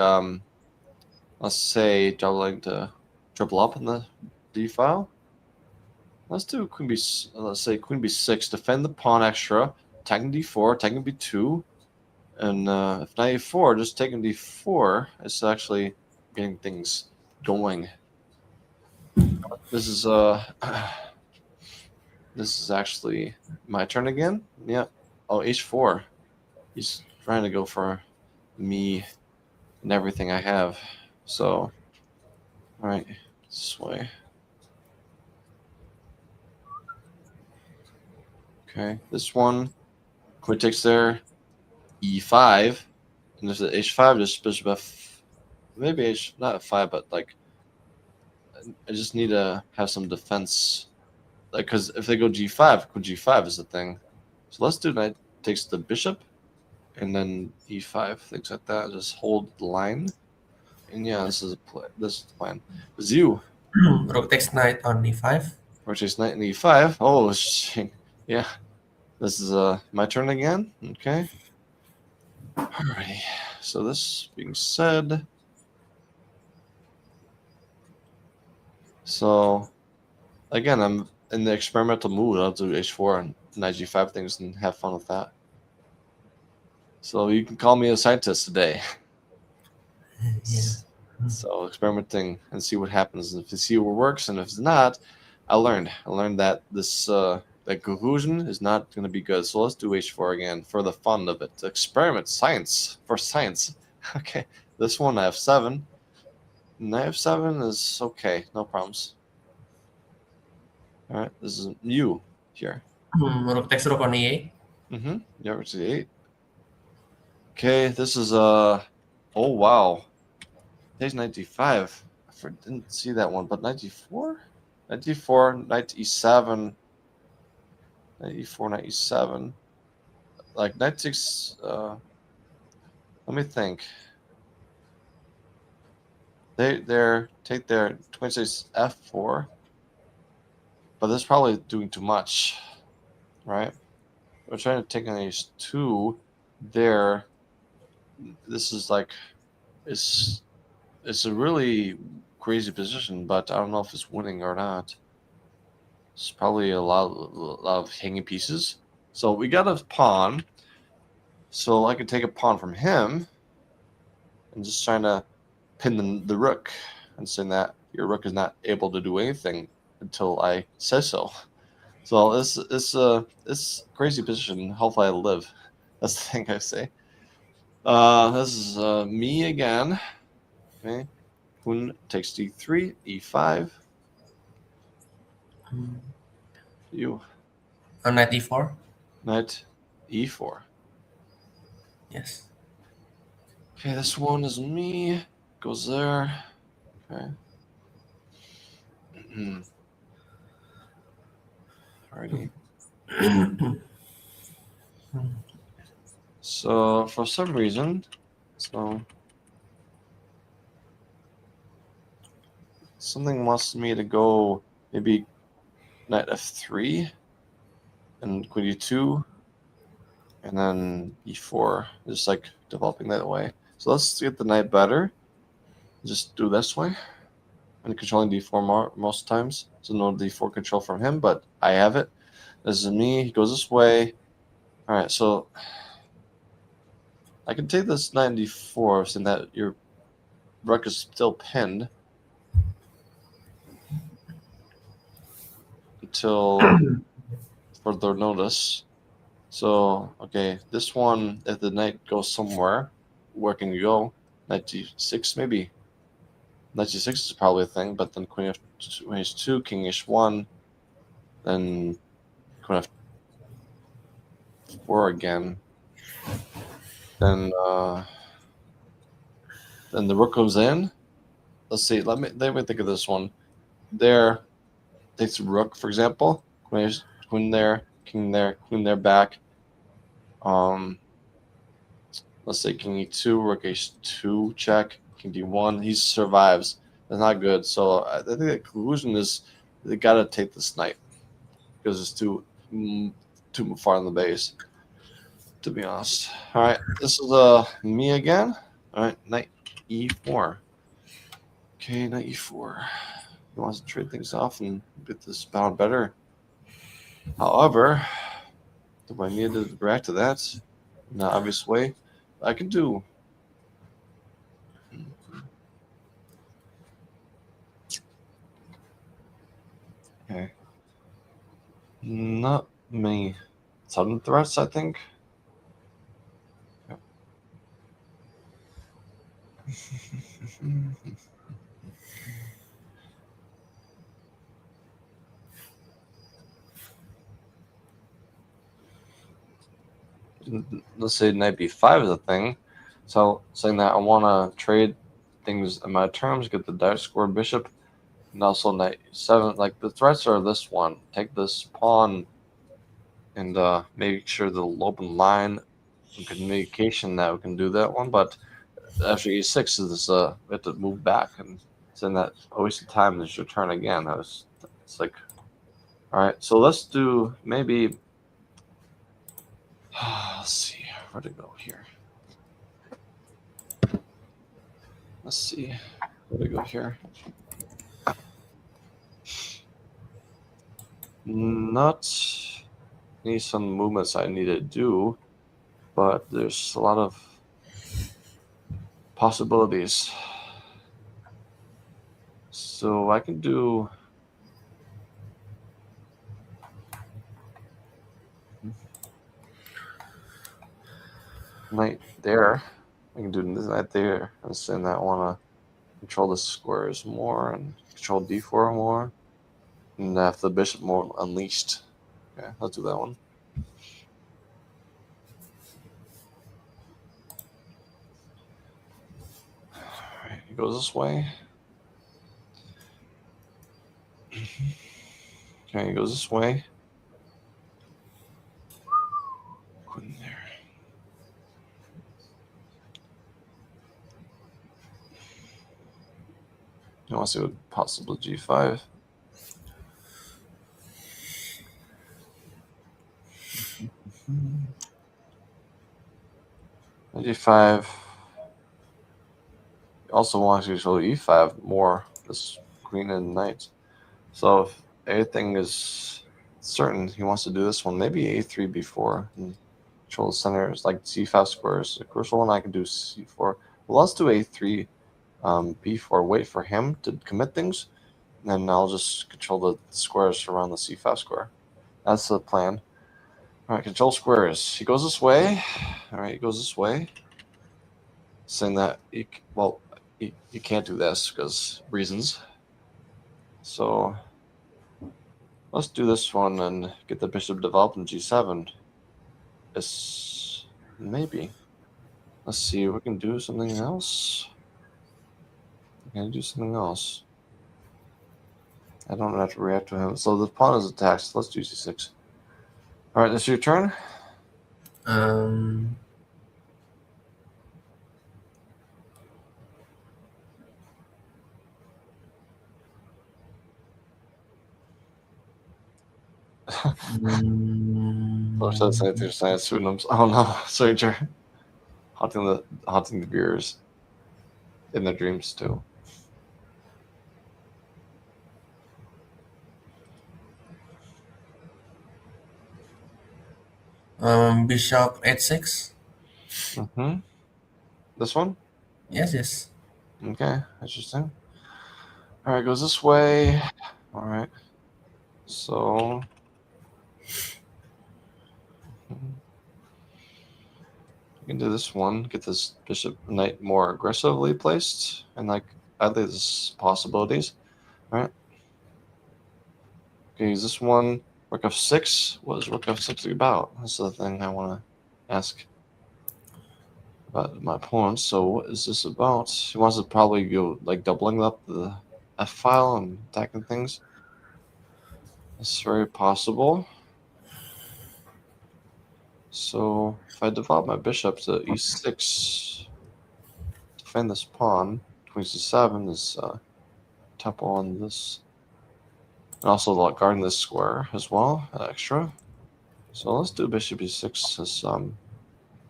let's say doubling to triple up in the d file. Let's do queen b. Let's say queen b6. Defend the pawn extra. Taking d4. Taking b2. And if knight e4, just taking d4 is actually getting things going. This is this is actually my turn again. Yeah. Oh, h4. He's trying to go for me and everything I have. So, all right, this way. Okay, this one. Queen takes there. E5. And there's the h5. Just bishop f. Maybe h not f5, but like I just need to have some defense. Like, because if they go g5, queen g5 is the thing. So let's do knight takes the bishop, and then e5, things like that. Just hold the line. And yeah, this is a play. This is the plan. It's you. Rook takes knight on e5. Which is knight in e5. Oh, yeah. This is my turn again. Okay. Alrighty. So this being said, so again, I'm in the experimental mood. I'll do h4 and knight g5 things and have fun with that. So you can call me a scientist today. Yeah. So experimenting and see what happens. If you see what works, and if it's not, I learned that this that conclusion is not going to be good. So let's do h4 again for the fun of it. Experiment science for science. Okay, this one I have 7. Knight f7 is okay, no problems. All right, this is you here. Rook takes rook on e8. Yeah, which is 8. Okay, this is oh wow. There's knight d5. Didn't see that one, but knight d4? Knight d4, knight e7, knight e4, knight e7. Like knight 6, let me think. They're take their 26 f4, but that's probably doing too much, right? We're trying to take an h2 there. This is like, it's a really crazy position, but I don't know if it's winning or not. It's probably a lot of hanging pieces. So we got a pawn. So I could take a pawn from him and just trying to pin the rook and saying that your rook is not able to do anything until I say so. So this crazy position. Hopefully I live. That's the thing I say. This is me again. Okay. Queen takes d3, e5. You. Knight e4. Knight e4. Yes. Okay, this one is me. Goes there. Okay. Alrighty. So for some reason, something wants me to go maybe knight f3 and queen e2 and then e4, just like developing that way. So let's get the knight better. Just do this way. And controlling d4 most times. So no d4 control from him, but I have it. This is me. He goes this way. All right, so I can take this knight d4, saying that your rook is still pinned until further notice. So, okay, this one, if the knight goes somewhere, where can you go? Knight g6, maybe. Knight g6 is probably a thing, but then queen h2, king h1, then queen f4 again. Then the rook goes in. Let's see. Let me think of this one. There, takes the rook, for example. Queen there, king there, queen there, back. Let's say king e2, rook h2, check. King d1. He survives. That's not good. So I think the conclusion is they gotta take this knight because it's too far in the base. To be honest. All right, this is me again. All right, knight e4. Okay, knight e4. He wants to trade things off and get this bound better. However, do I need to react to that in an obvious way? I can do. Okay. Not many sudden threats, I think. Let's say knight b5 is a thing. So saying that I want to trade things in my terms, get the direct score bishop, and also knight 7. Like the threats are this one. Take this pawn and make sure the open line and communication that we can do that one. But after e6 is we have to move back and saying that a waste of time is your turn again. It's like All right, so let's do maybe. Let's see where to go here. Let's see where to go here. Not need some movements I need to do, but there's a lot of possibilities. So I can do. Knight there. I can do this knight there, and saying that I want to control the squares more and control d4 more, and have the bishop more unleashed. Okay, let's do that one. All right, it goes this way. Okay, it goes this way. Queen there. I want to see what possible g5. G5. Also wants to show e5 more. This queen and knight. So if everything is certain, he wants to do this one. Maybe a3 b4 and control the center. It's like c5 squares. The crucial one I can do c4. Well, let's do a3 b4. Wait for him to commit things, and then I'll just control the squares around the c5 square. That's the plan. All right, control squares. He goes this way. All right, he goes this way. Saying that you can't do this because reasons. So let's do this one and get the bishop developed in g7. It's maybe. Let's see. We can do something else. Can I do something else? I don't have to react to him. So the pawn is attacked. So let's do c6. All right, that's your turn. Oh no, Surger. Haunting the viewers in their dreams too. Bishop h6. Mm-hmm. This one? Yes. Okay, interesting. All right, goes this way. All right. So you can do this one. Get this bishop knight more aggressively placed, and like I think there's possibilities. All right. Okay, use this one. Rook f6. What is rook f6 about? That's the thing I want to ask about my opponent. So what is this about? He wants to probably go like doubling up the f file and attacking things. It's very possible. So if I develop my bishop to e6, defend this pawn, queen c7 is temple on this, and also guarding this square as well, extra. So let's do bishop e6 as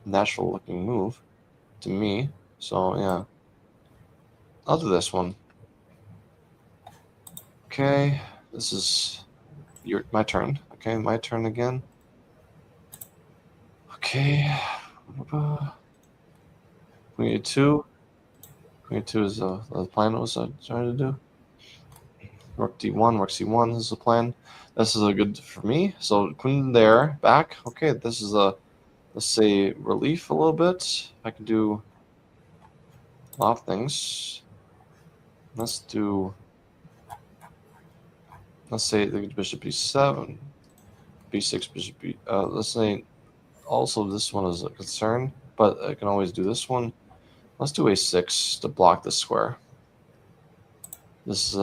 natural looking move to me. So yeah, I'll do this one. Okay, this is my turn. Okay, my turn again. Okay, queen e2. Queen e2 is the plan I was trying to do. Rook d1, rook c1 is the plan. This is a good for me. So queen there, back. Okay, this is a, let's say, relief a little bit. I can do a lot of things. Let's say the bishop b7, b6, bishop b. Let's say also this one is a concern, but I can always do this one. Let's do a6 to block the square. This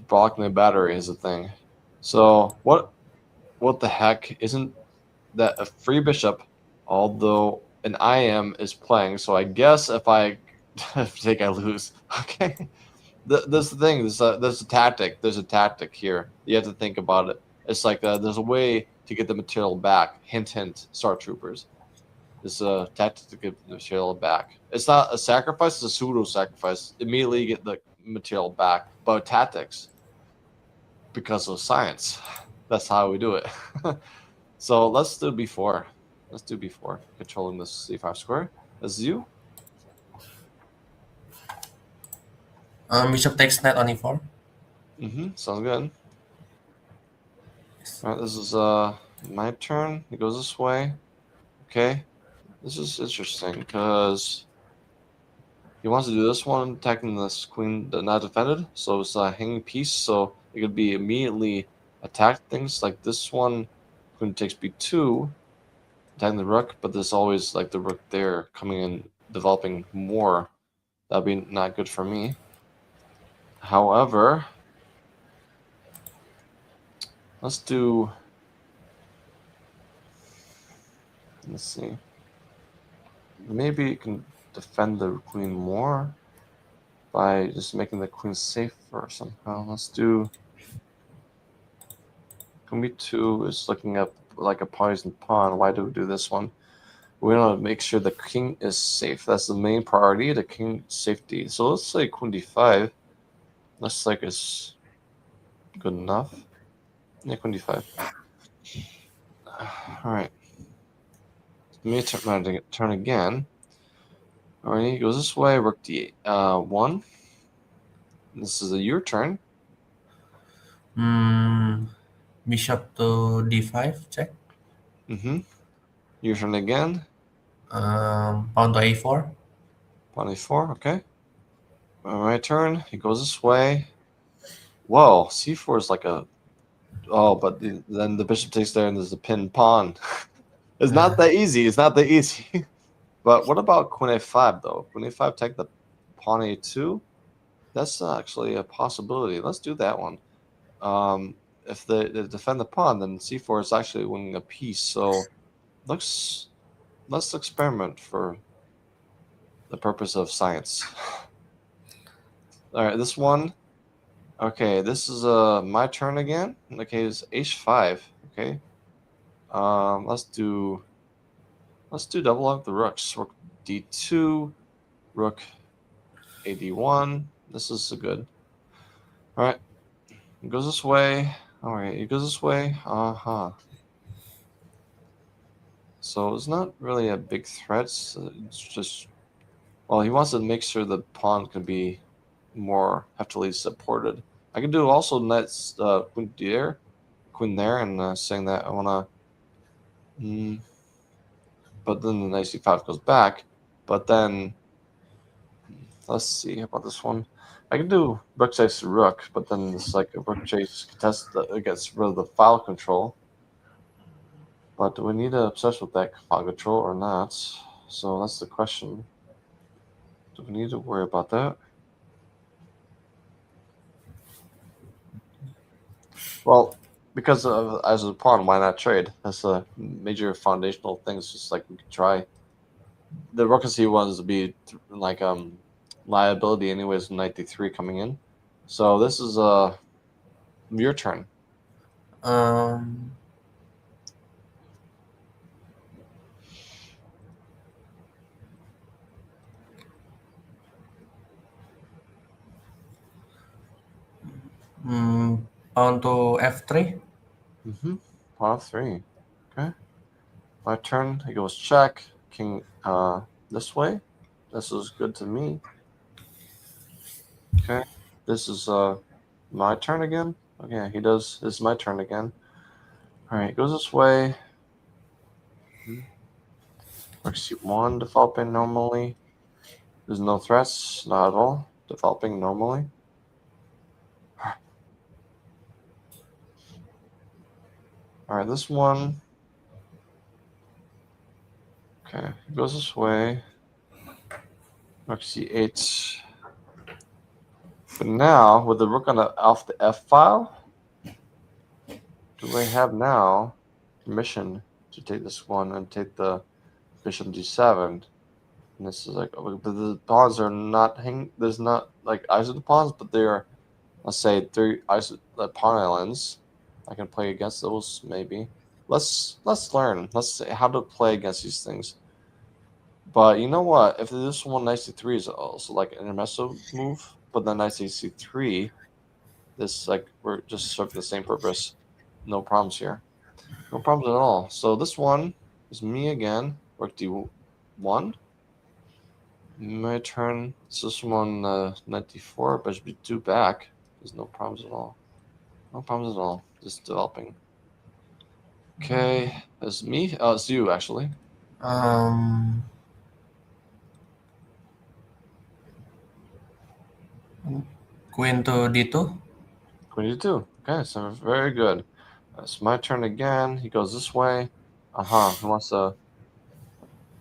blocking the battery is a thing. So what the heck? Isn't that a free bishop? Although an IM is playing, so I guess if I take, I lose. Okay. This is the thing. There's a tactic. There's a tactic here. You have to think about it. It's like there's a way to get the material back. Hint, hint, Star Troopers. It's a tactic to get the material back. It's not a sacrifice; it's a pseudo sacrifice. Immediately get the material back, but tactics because of science. That's how we do it. So let's do B4. Let's do B4. Controlling this C5 square. That's you. Bishop takes knight on e4. Sounds good. Yes. All right, this is my turn. It goes this way. Okay, this is interesting because he wants to do this one, attacking this queen that not defended. So it's a hanging piece. So it could be immediately attack things like this one. Queen takes B2, attacking the rook. But there's always like the rook there coming in, developing more. That'd be not good for me. However, let's do. Let's see. Maybe you can defend the queen more by just making the queen safer somehow. Let's do. Queen B2 is looking up like a poisoned pawn. Why do we do this one? We want to make sure the king is safe. That's the main priority, the king safety. So let's say Queen D5. Looks like it's good enough. Yeah, Queen D5. Alright. Let me turn again. Alright, he goes this way, rook D8. 1. This is your turn. Bishop to d5, check. Your turn again. Pawn to a4. Pawn A4, okay. My turn. He goes this way. Whoa, C4 is like a. Oh, but then the bishop takes there and there's a pinned pawn. It's not that easy. It's not that easy. But what about Queen A5 though? Queen A5 take the pawn A2. That's actually a possibility. Let's do that one. If they defend the pawn, then C4 is actually winning a piece. So let's experiment for the purpose of science. All right, this one. Okay, this is my turn again. Okay, it's H5. Okay. Let's do double up the rooks. Rook D2, rook AD1. This is good. All right, it goes this way. All right, it goes this way. So it's not really a big threat. It's just, well, he wants to make sure the pawn can be more heftily supported. I can do also knights queen there, and saying that I want to. But then the knight c5 goes back. But then, let's see about this one. I can do rook chase rook, but then it's like a rook chase contest that gets rid of the file control. But do we need to obsess with that file control or not? So that's the question. Do we need to worry about that? Well, because as a pawn, why not trade? That's a major foundational thing. It's just like we could try. The rook and c1 to be like liability anyways. Knight d3 coming in. So this is your turn. Um, Pawn to f3. Pawn 3. Okay. My turn. He goes check. King this way. This is good to me. Okay. This is my turn again. Okay, he does. This is my turn again. All right, goes this way. Rook c1 developing normally. There's no threats, not at all. Developing normally. All right, this one. Okay, it goes this way. Rook c8. But now, with the rook on off the f file, do I have now permission to take this one and take the bishop d7? And this is like, the pawns are not there's not like eyes of the pawns, but they are, let's say, 3 pawn islands. I can play against those maybe. Let's learn. Let's see how to play against these things. But you know what? If this one knight c3 is also like an intermezzo move, but then knight c3, this like we're just serving the same purpose. No problems here. No problems at all. So this one is me again. Rook d1. My turn. This one knight d4, bishop b2 back. There's no problems at all. No problems at all. Just developing. Okay, it's me. Oh, it's you actually. Um, Queen to d2. Queen d2. Okay, so very good. It's my turn again. He goes this way. He wants to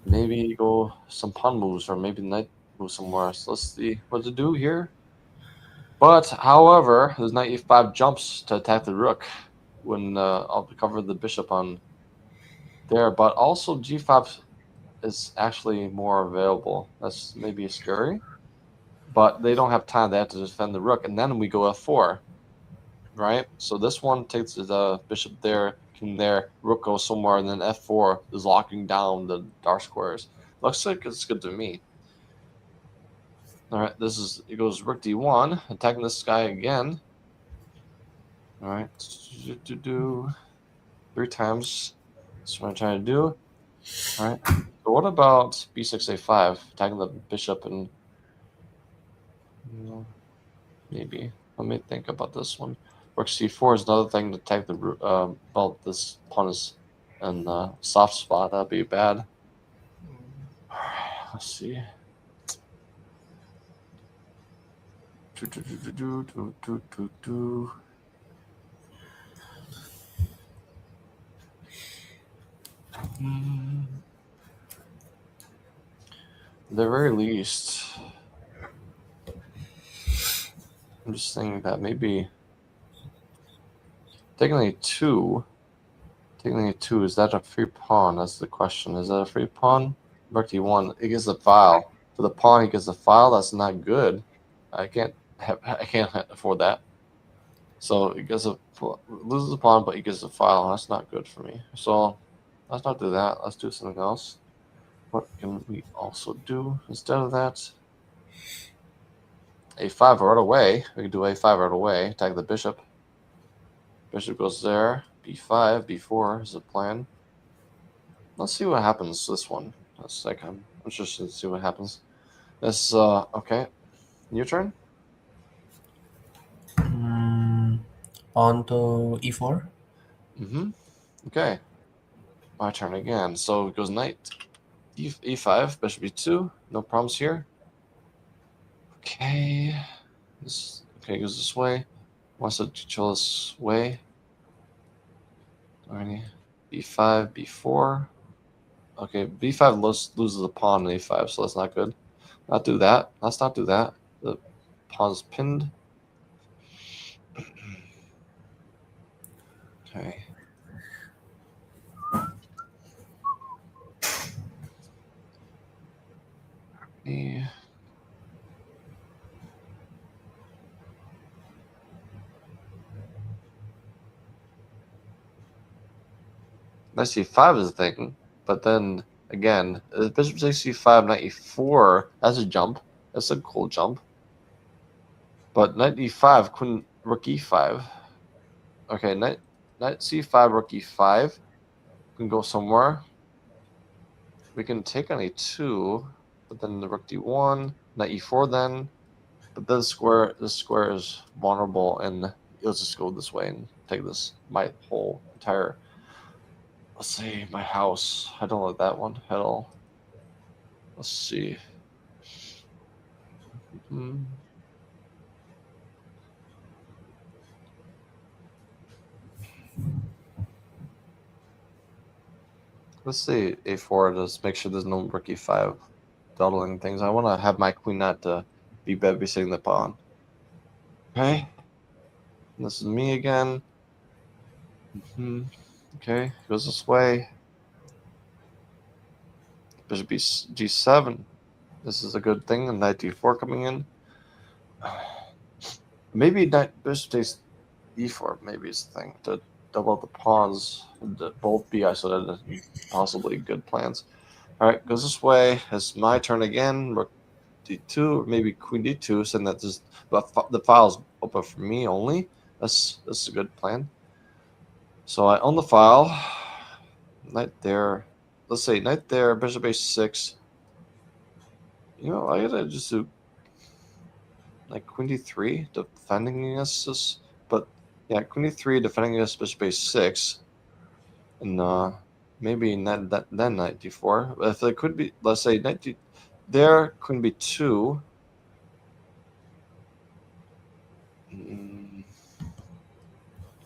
maybe go some pawn moves or maybe knight move somewhere. So let's see what to do here. But however, his knight e5 jumps to attack the rook when I'll cover the bishop on there. But also g5 is actually more available. That's maybe scary. But they don't have time. They have to defend the rook, and then we go f4, right? So this one takes the bishop there, king there, rook goes somewhere, and then f4 is locking down the dark squares. Looks like it's good to me. All right, it goes rook d1, attacking this guy again. All right, do 3 times. That's what I'm trying to do. All right. So what about b6 a5, attacking the bishop and maybe. Let me think about this one. Rook c4 is another thing to attack the well, this pawn is in the soft spot. That'd be bad. Let's see. At the very least, I'm just thinking that maybe taking a2, is that a free pawn? That's the question. Is that a free pawn? Rook d1, it gets a file. For the pawn, he gets a file. That's not good. I can't afford that. So he gets loses the pawn, but he gets a file. That's not good for me. So let's not do that. Let's do something else. What can we also do instead of that? a5 right away. We can do a5 right away. Attack the bishop. Bishop goes there. b5, b4 is the plan. Let's see what happens this one. That's like I'm interested to see what happens. This okay. Your turn. Pawn to e4. Okay. My turn again. So it goes knight e5, bishop e2. No problems here. Okay. Okay, goes this way. Wants to control this way. Alrighty. b5, b4. Okay, b5 loses the pawn in a5, so that's not good. Not do that. Let's not do that. The pawn's pinned. Okay. Yeah. Knight c5 is the thing, but then again, bishop takes c5, knight e4. That's a jump. That's a cool jump. But knight e5, queen rook e5. Okay, knight c5, rook e5. We can go somewhere. We can take on a2, but then the rook d1, knight e4 then. But this square is vulnerable, and let's just go this way and take this my whole entire. Let's see, my house. I don't like that one at all. Let's see. Let's see a4. Just make sure there's no rook e5 doubling things. I want to have my queen not to be babysitting the pawn. Okay. This is me again. Okay, goes this way. Bishop g7. This is a good thing. And knight d4 coming in. Maybe knight bishop takes e4. Maybe is the thing to double up the pawns, both be isolated, and possibly good plans. All right, goes this way. It's my turn again. Rook d2, or maybe queen d2, saying that the file's open for me only. That's a good plan. So I own the file. Knight there. Let's say knight there, bishop a6. I gotta just do like queen d3, defending against this. But yeah, queen d3, defending against bishop a6. And maybe then knight d4. If there could be, let's say knight d, there queen b2.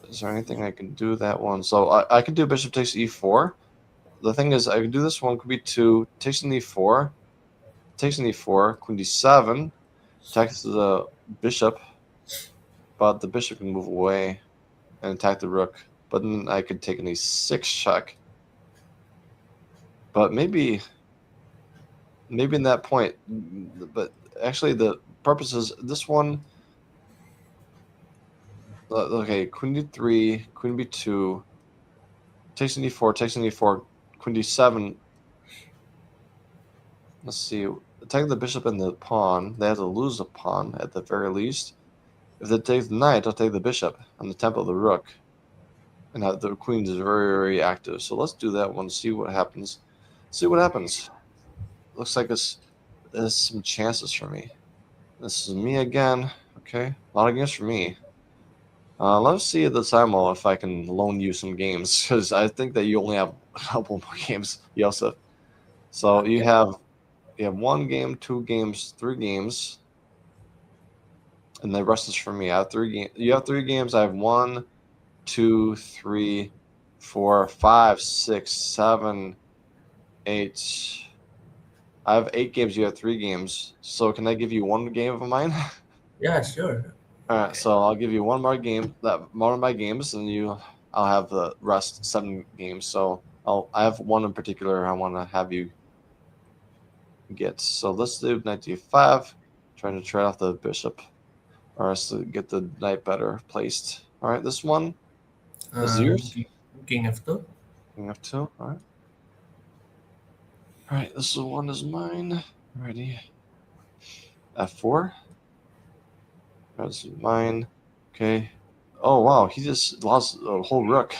Is there anything I can do that one? So I could do bishop takes e4. The thing is, I could do this one. Could be 2 takes an e4, takes an e4, queen d7, attacks the bishop, but the bishop can move away and attack the rook. But then I could take an e6 check. But maybe in that point. But actually, the purpose is this one. Okay, queen d3, queen b2, takes an e4, takes an e4, queen d7. Let's see. Attack the bishop and the pawn. They have to lose a pawn at the very least. If they take the knight, I'll take the bishop on the temple of the rook. And the queen is very, very active. So let's do that one. See what happens. See what happens. Looks like there's some chances for me. This is me again. Okay, a lot of games for me. Let's see at the Simul if I can loan you some games, because I think that you only have a couple more games, Yosef. So you have 1 game, 2 games, 3 games, and the rest is for me. I have 3 games. You have 3 games. I have 1, 2, 3, 4, 5, 6, 7, 8. I have 8 games. You have 3 games. So can I give you 1 game of mine? Yeah, sure. All right, so I'll give you one more game, one of my games, and I'll have the rest 7 games. So I have one in particular I want to have you get. So let's do knight d5, trying to trade off the bishop, or else to get the knight better placed. All right, this one is yours. King f2. King f2. All right. All right, this one is mine. Ready. f4. That's mine. Okay. Oh wow, he just lost a whole rook.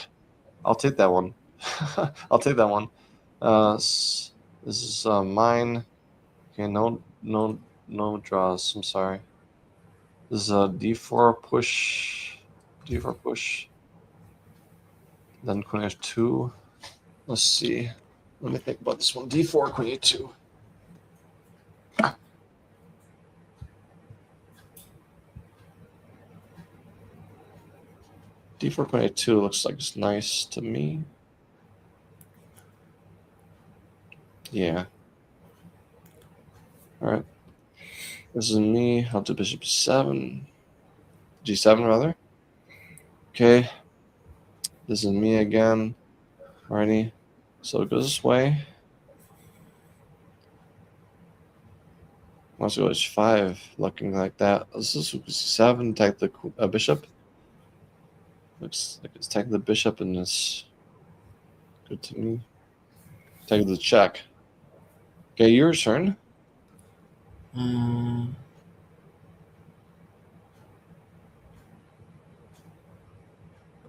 I'll take that one. I'll take that one. This is mine. Okay, no draws. I'm sorry. This is a d4 push. D4 push. Then queen f2. Let's see. Let me think about this one. d4 queen a2. d4 queen a2 looks like it's nice to me. Yeah. All right. This is me. I'll do bishop g7. G7 rather. Okay. This is me again. Alrighty. So it goes this way. Let's go h5, looking like that. This is c7, attack the bishop. Looks like it's attacking the bishop, and it's good to me. Take the check. Okay, your turn.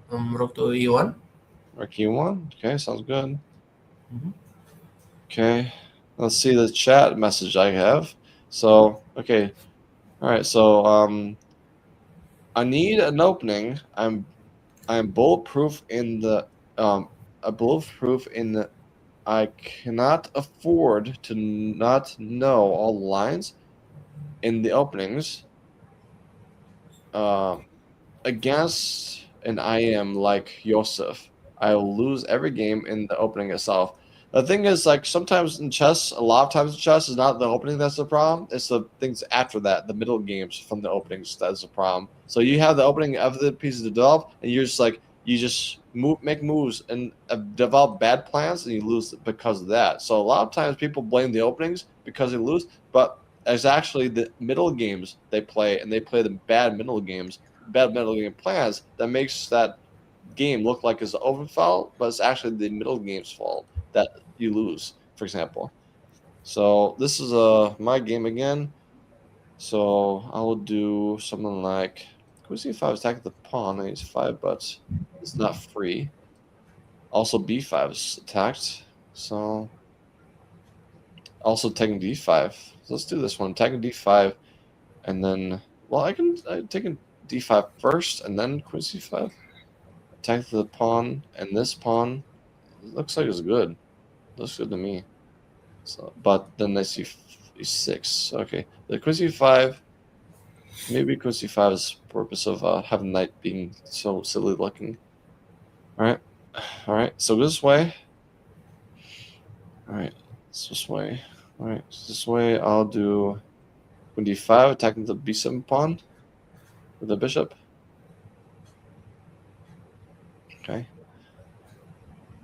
Rook to e1. Rook e1. Okay, sounds good. Mhm. Okay, let's see the chat message I have. So, okay. All right, so I need an opening. I'm bulletproof in the I cannot afford to not know all the lines in the openings. Against an IM like Yosef, I will lose every game in the opening itself. The thing is, like, sometimes in chess, a lot of times in chess, is not the opening that's the problem. It's the things after that, the middle games from the openings that's the problem. So you have the opening of the pieces developed, and you're just like, you just make moves and develop bad plans, and you lose because of that. So a lot of times people blame the openings because they lose, but it's actually the middle games they play, and they play the bad middle game plans that makes that game look like it's the open file, but it's actually the middle game's fault that you lose, for example. So this is my game again. So I will do something like queen c5 is attacking the pawn. I use 5, but it's not free. Also b5 is attacked. So also taking d5. So let's do this one. Taking d5, and then I take d5 first, and then queen c5. Attack the pawn and this pawn. It looks like it's good. Looks good to me. So, but then I see e6. Okay, the queen c5. Maybe queen c5 is purpose of having knight being so silly looking. All right, all right. So this way. All right, it's this way. All right, so this way I'll do queen d5, attacking the b7 pawn with the bishop. Okay.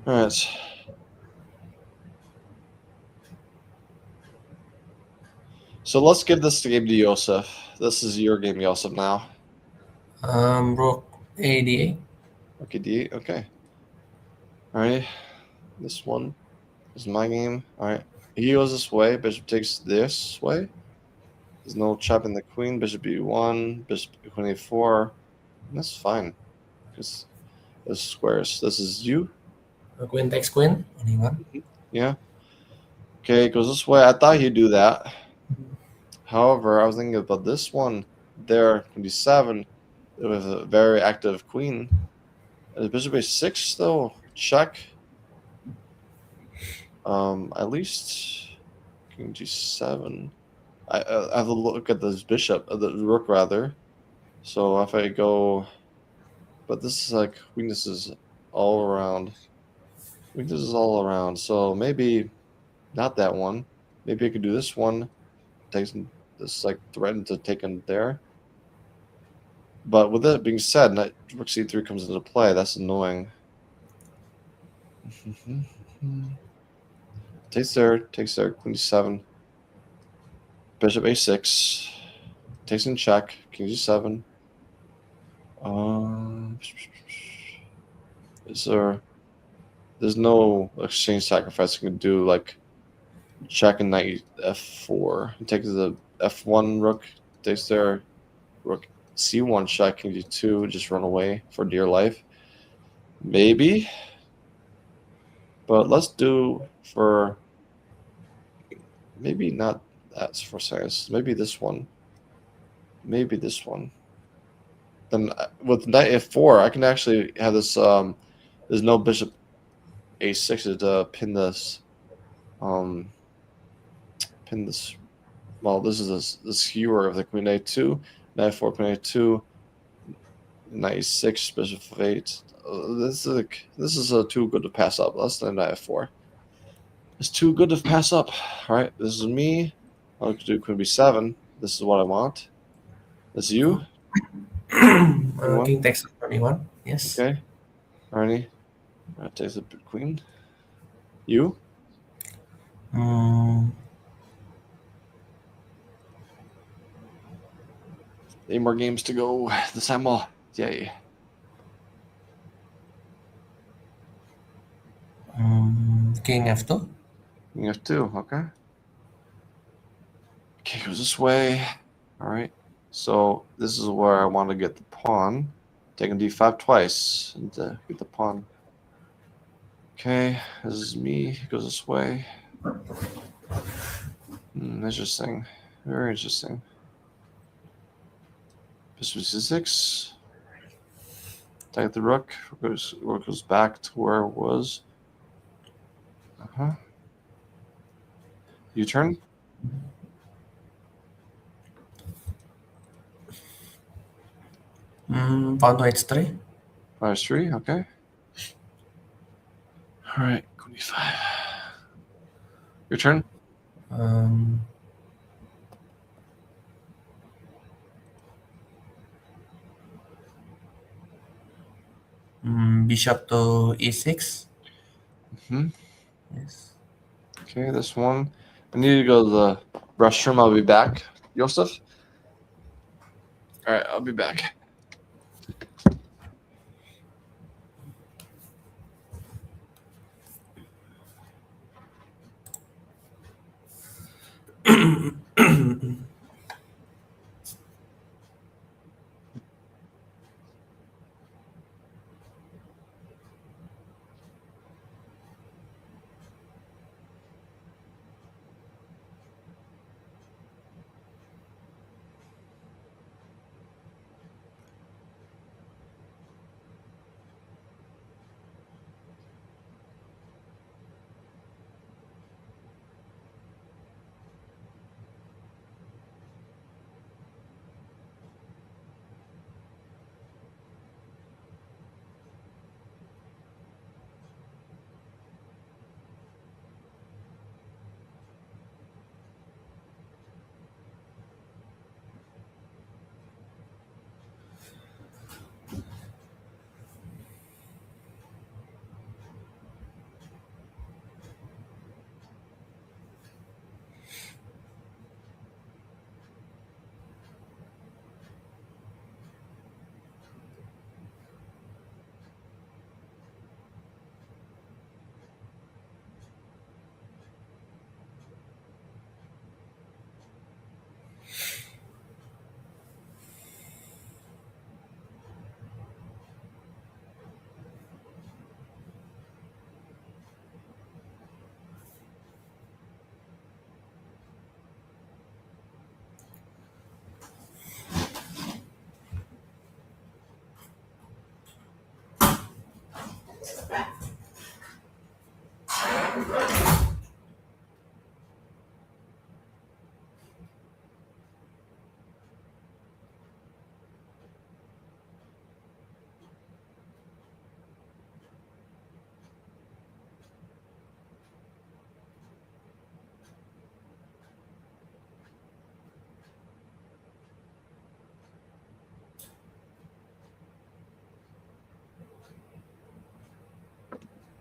All right. So let's give this game to Yosef. This is your game, Yosef, now. Rook A D8. Okay, d8. Okay. All right. This one is my game. All right. He goes this way. Bishop takes this way. There's no chopping the queen. Bishop b1. Bishop queen a4. That's fine. Because there's squares. This is you. Queen takes queen. Only one. Yeah. Okay, it goes this way. I thought he'd do that. However, I was thinking about this one there, queen d7, with a very active queen. Bishop a6, though, check. At least king g7. I have to look at this bishop, the rook rather. So if I go, but this is like weaknesses all around. Weaknesses all around. So maybe not that one. Maybe I could do this one. Takes this like threaten to take him there. But with that being said, knight rook c3 comes into play. That's annoying. Takes there, queen d7. Bishop a6. Takes in check. King g7. Is there? There's no exchange sacrifice you can do, like check and knight f4. Takes the f1 rook. Takes there. Rook c1 check. King g2. Just run away for dear life. Maybe. But let's do for maybe not that for seconds. Maybe this one. Maybe this one. Then with knight f4, I can actually have this. There's no bishop a6 to pin this. Pin this. Well, this is the skewer of the queen a2, knight f4, queen a2, knight a6, bishop f8. This is too good to pass up. Let's do knight f4. It's too good to pass up. All right, this is me. I'll do queen b7. This is what I want. This is you. King takes only one. Yes. Okay. Arnie. Takes the queen. You. Mm, 8 more games to go. The Simul. Yay. King f2. King f2. Okay. Okay, goes this way. All right. So this is where I want to get the pawn. Taking d5 twice and get the pawn. Okay, this is me. It goes this way. Interesting. Very interesting. Bishop c6. Take the rook. Rook goes back to where it was. U-turn. Pawn to h3. h3. Okay. All right. Queen e5. Your turn. Bishop to e6. Yes. Okay, this one. I need to go to the restroom. I'll be back. Joseph? All right, I'll be back.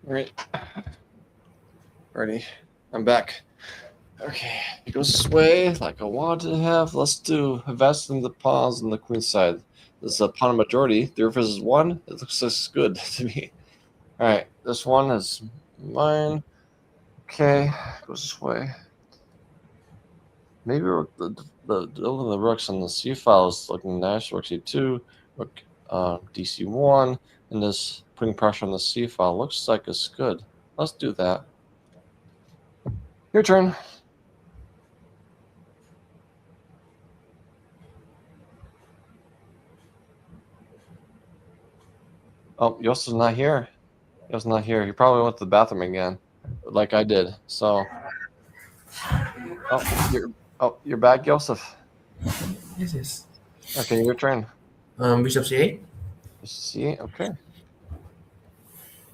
All right. Ready. I'm back. Okay. It goes this way, like I wanted to have. Let's do investing the pawns on the queen side. This is a pawn majority. 3 versus 1. It looks good to me. All right. This one is mine. Okay. Goes this way. Maybe the rooks on the C file is looking nice. Rook C2, rook DC1, and this putting pressure on the C file looks like it's good. Let's do that. Your turn. Oh, Yosta's not here. Yosta's not here. He probably went to the bathroom again, like I did. So, you're back, Joseph. Yes, yes. Okay, your turn. Bishop c8. C. Okay.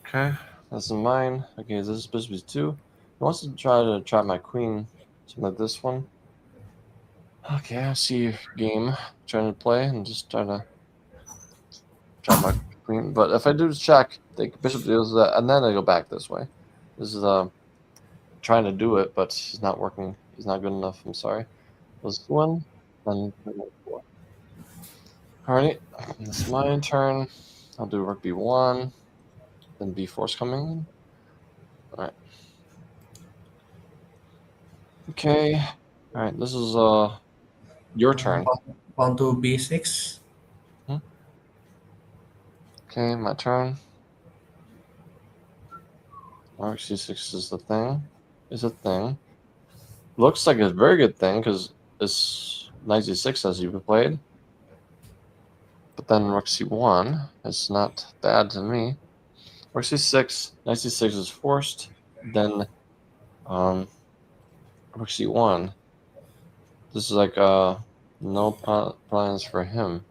Okay, that's mine. Okay, this is Bishop B2. He wants to try to trap my queen. Something like this one. Okay, I see your game. Trying to play and just trying to trap my queen. But if I do check, the bishop deals that, and then I go back this way. This is trying to do it, but he's not working. He's not good enough. I'm sorry. This one, then four. Alright, it's my turn. I'll do rook b1, then b4's coming in. Alright. Okay. Alright, this is your turn. Pawn to b6. Okay, my turn. Rook c6 is the thing. Is a thing. Looks like a very good thing because it's knight c6 as you've played. But then rook c1 is not bad to me. Rook c6, knight c6 is forced. Then rook c1. This is like no plans for him.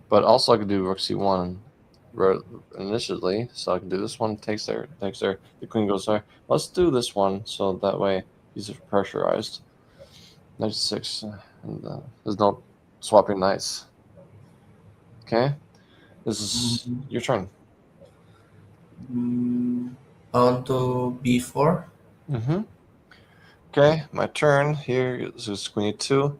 But also I could do rook c1 initially. So I can do this one, takes there. The queen goes there. Let's do this one so that way he's pressurized. Knight c6, and there's no swapping knights. Okay, this is your turn. Pawn to b4. Okay, my turn. Here this is queen e2,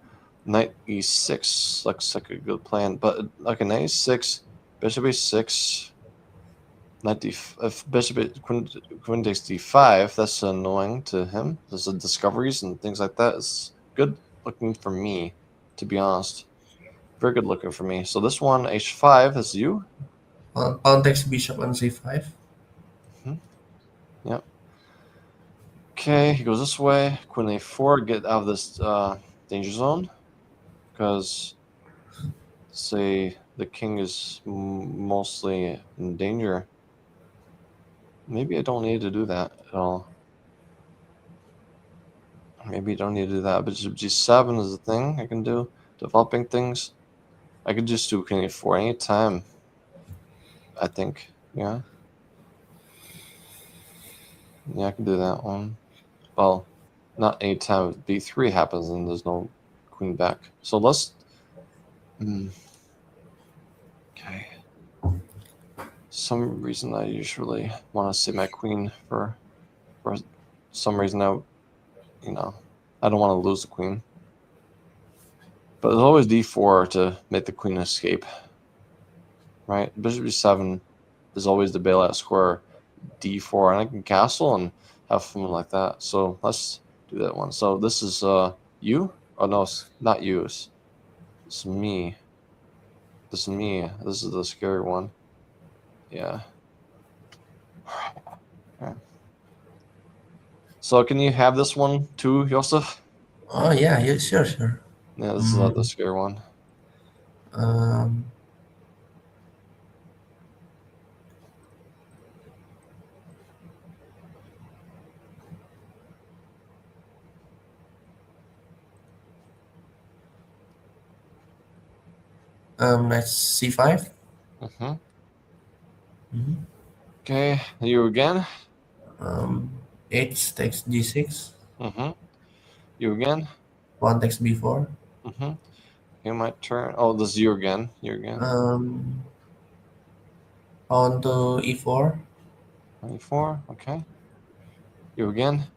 knight e6. Looks like a good plan, but like a knight e6, bishop e6. knight d. If queen takes d5, that's annoying to him. There's discoveries and things like that. It's good looking for me, to be honest. Very good looking for me. So this one, h5, is you. Pawn takes bishop on c5. Yep. Okay, he goes this way. Queen a4, get out of this danger zone. Because, say, the king is mostly in danger. Maybe I don't need to do that at all. Maybe you don't need to do that. But g7 is the thing I can do. Developing things. I could just do queen a4 anytime, I think. Yeah. Yeah, I can do that one. Well, not anytime b3 happens and there's no queen back. So let's... Okay. Some reason I usually want to save my queen for some reason I don't want to lose the queen. But there's always d4 to make the queen escape. Right? Bishop d7 is always the bailout square d4, and I can castle and have fun like that. So let's do that one. So this is you? Oh no, it's not you. It's me. This is me. This is the scary one. Yeah. Okay. So can you have this one too, Joseph? Oh yeah, sure. Yeah, this is the scary one. Um, Knight c5. Mm-hmm. Mm-hmm. Okay, you again. H takes g6. Mm-hmm. You again. Pawn takes b4. Mm-hmm. You might turn. Oh, this is you again. You again. Pawn to e4. 24. Okay. You again.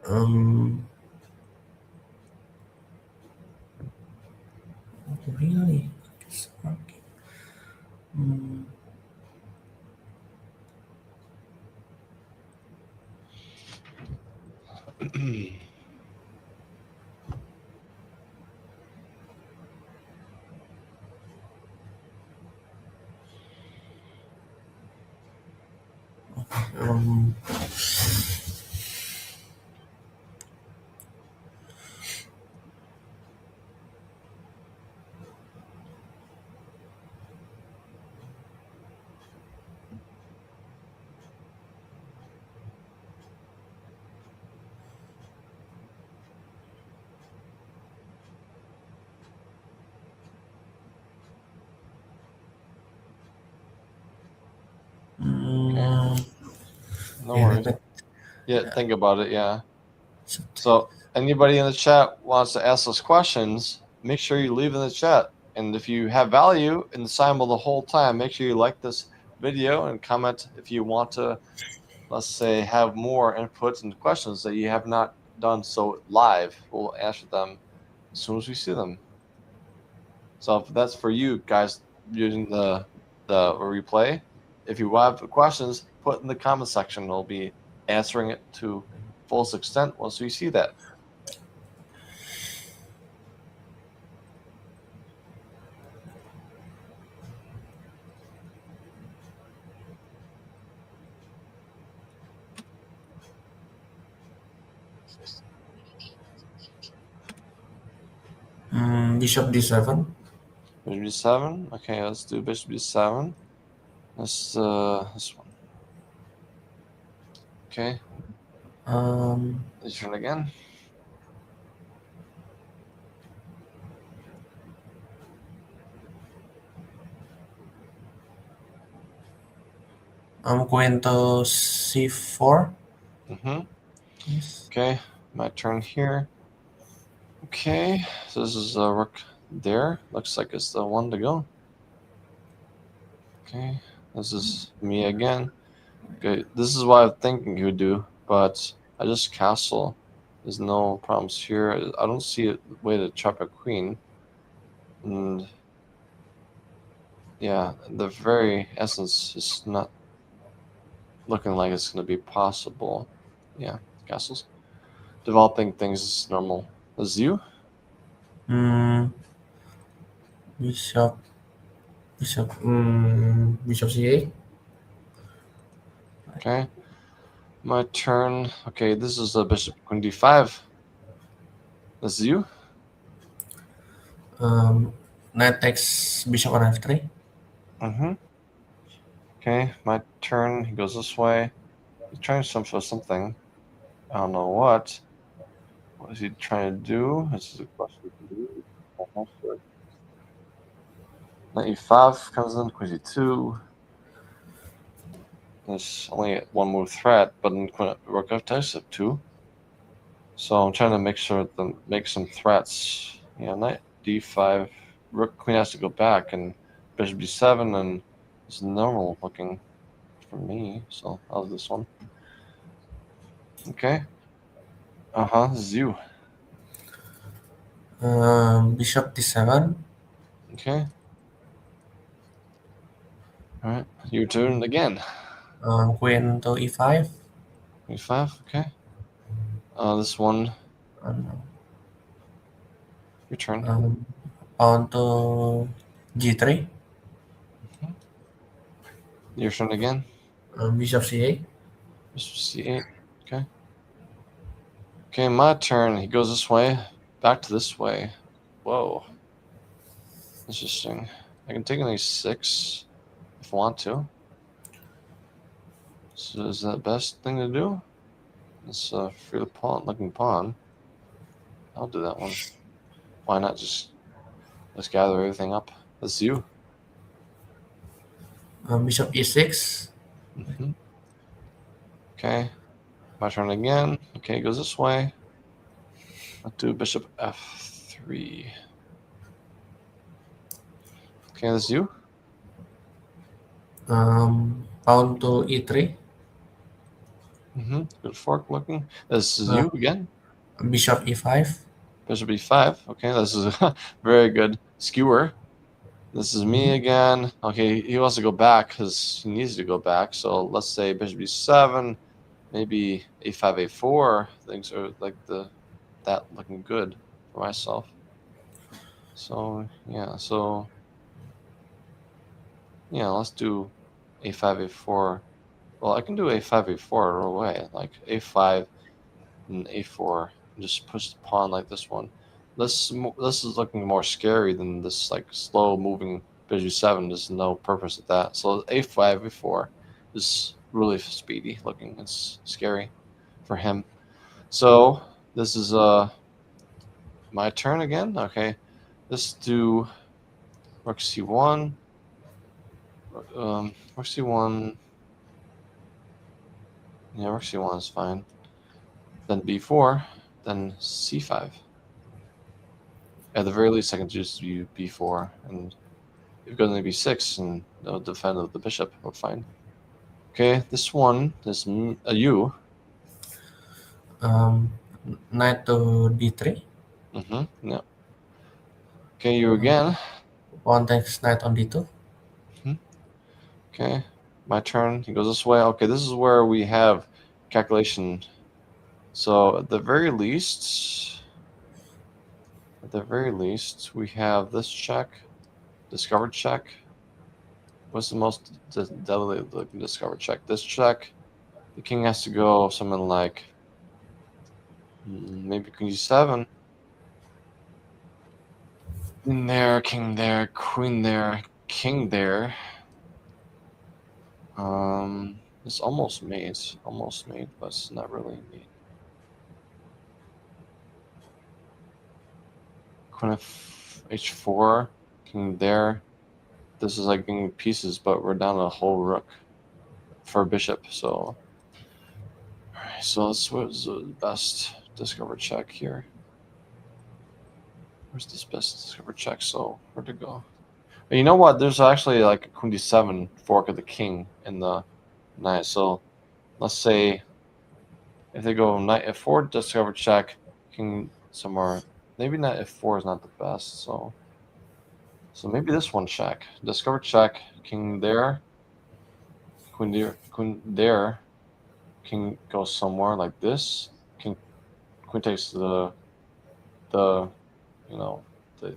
Um, really? It's working. Um, Okay. No yeah, worries. Yeah, think about it. Yeah. so- So anybody in the chat wants to ask us questions, make sure you leave in the chat. And if you have value in Simul the whole time, make sure you like this video and comment if you want to, let's say, have more inputs and questions that you have not done so live. We'll answer them as soon as we see them. So if that's for you guys using the replay, if you have questions, put in the comment section. We'll be answering it to fullest extent once we see that. Bishop d7. Bishop d7. Okay, let's do bishop d7. This one. Okay. Let's turn again. I'm going to c4. Yes. Okay, my turn here. Okay, so this is rook there. Looks like it's the one to go. Okay, this is me again. Okay, this is what I'm thinking he would do, but I just castle. There's no problems here. I don't see a way to trap a queen. And yeah, the very essence is not looking like it's going to be possible. Yeah, castles. Developing things is normal. As you? Mm, bishop, bishop c8. Okay. My turn. Okay, this is a bishop queen d5. As you? Knight takes bishop on f3. Mm-hmm. Okay, my turn. He goes this way. He's trying some for something. I don't know what. What is he trying to do? This is a question for you. I'm not sure. Knight e5 comes in, queen e2. There's only one move threat, but then rook f two. So I'm trying to make sure to make some threats. Yeah, knight d5. Rook queen has to go back, and bishop d7, and it's normal looking for me. So I'll do this one. Okay. This is you. Bishop d7. Okay. All right. Your turn again. Queen to e5. e5. Okay. This one. And, Your turn. pawn to g3. Mhm. Your turn again. Bishop c8. Bishop c8. Okay. Okay, my turn. He goes this way. Back to this way. Whoa. Interesting. I can take an a6 if I want to. So is that the best thing to do? It's free the pawn, looking pawn. I'll do that one. Why not just let's gather everything up? That's you. Bishop e6. Mm-hmm. Okay, my turn again. Okay, it goes this way. I'll do bishop f3. Okay, that's you. Pawn to e3. Mm-hmm. Good fork looking. This is Uh, you again. Bishop e5. Bishop e5. Okay, this is a very good skewer. This is me again. Okay, he wants to go back because he needs to go back. So let's say bishop e7, maybe a5, a4. Things are like that looking good for myself. So yeah, let's do a5, a4. Well, I can do a5, a4 right away, like a5 and a4, and just push the pawn like this one. This is looking more scary than this like slow moving bishop 7. There's no purpose of that. So a5, a4 is really speedy looking. It's scary for him. So this is my turn again. Okay, let's do rook c1. Rook c1. Yeah, rook c1 is fine. Then b4. Then c5. At the very least, I can just do b4, and if it goes into b6 and no defend of the bishop, we're fine. Okay, this one is a u. Knight to d3. Yeah. Okay, you again. Pawn takes knight on d2. Mhm. Okay, my turn. He goes this way. Okay, this is where we have calculation. So at the very least, we have this check, discovered check. What's the most deadly looking discovered check? This check. The king has to go something like maybe queen g7. Queen there, king there, queen there, king there. It's almost mate, but it's not really mate. Queen of h4, king there. This is like getting pieces, but we're down a whole rook for bishop. So, alright, so this was the best discover check here. Where's this best discover check? So where'd it go? But you know what? There's actually like a queen d7 fork of the king in the knight. So let's say if they go knight f4, discover check, king somewhere. Maybe knight f4 is not the best. So maybe this one check. Discover check, king there. queen there. King goes somewhere like this. Queen takes the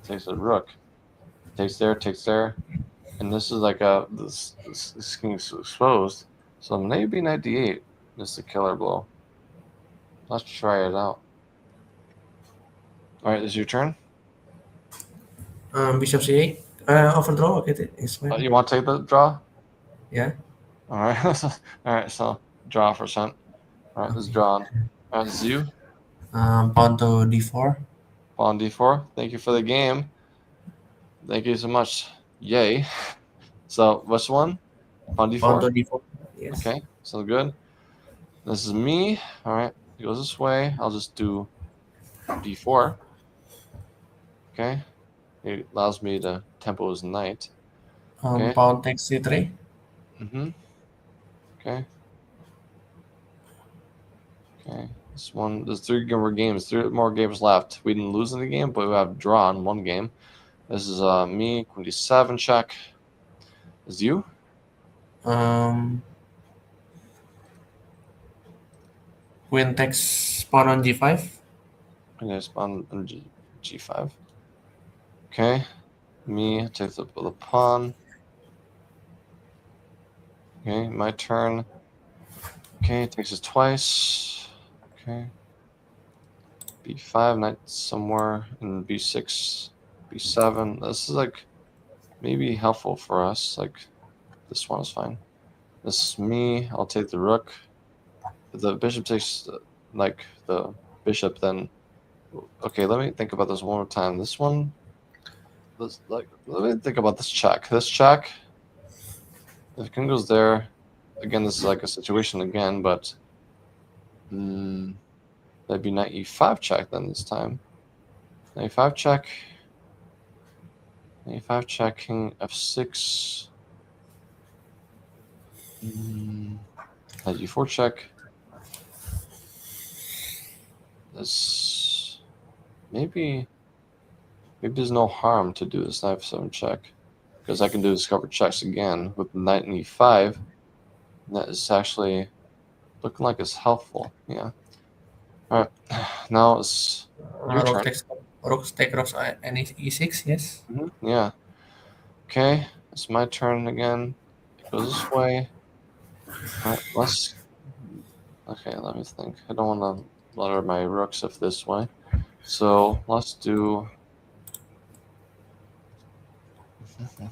takes the rook. Takes there, and this is like this king is exposed. So maybe 98 is the killer blow. Let's try it out. All right, is your turn. Bishop c8. Overdraw. Okay, it's fine. You want to take the draw? Yeah. All right. All right. So draw for cent. All right, this is Okay. drawn. All right, this is you. Pawn to d4. Pawn d4. Thank you for the game. Thank you so much. Yay. So which one? Pawn Pawn to d4. d4. Yes. Okay, so good. This is me. All right, it goes this way. I'll just do d4. Okay, it allows me to tempo his knight. Okay. Pawn takes c3. Mm-hmm. Okay. Okay. This one. There's 3 more games. 3 more games left. We didn't lose any game, but we have drawn 1 game. This is me. Queen d7 check. Is you? Queen takes pawn on g5. And I spawn on g5. Okay. Me takes up the pawn. Okay, my turn. Okay, takes it twice. Okay. b5, knight somewhere, and b6, b7. This is like maybe helpful for us. Like this one is fine. This is me. I'll take the rook. If the bishop takes like the bishop, then okay. Let me think about this one more time. This one. Let me think about this check. This check. If king goes there, again, this is like a situation again, but that'd be knight e5 check then this time. Knight e5 check. Knight e5 check, king f6. Knight g4 check. This maybe there's no harm to do this knight f7 check because I can do discovered checks again with knight and e5. And that is actually looking like it's helpful. Yeah. All right. Now it's your turn. Rook take rooks and e6. Yes. Yeah. Okay. It's my turn again. It goes this way. All right. Okay, let me think. I don't want to lower my rooks up this way. So let's do. Okay.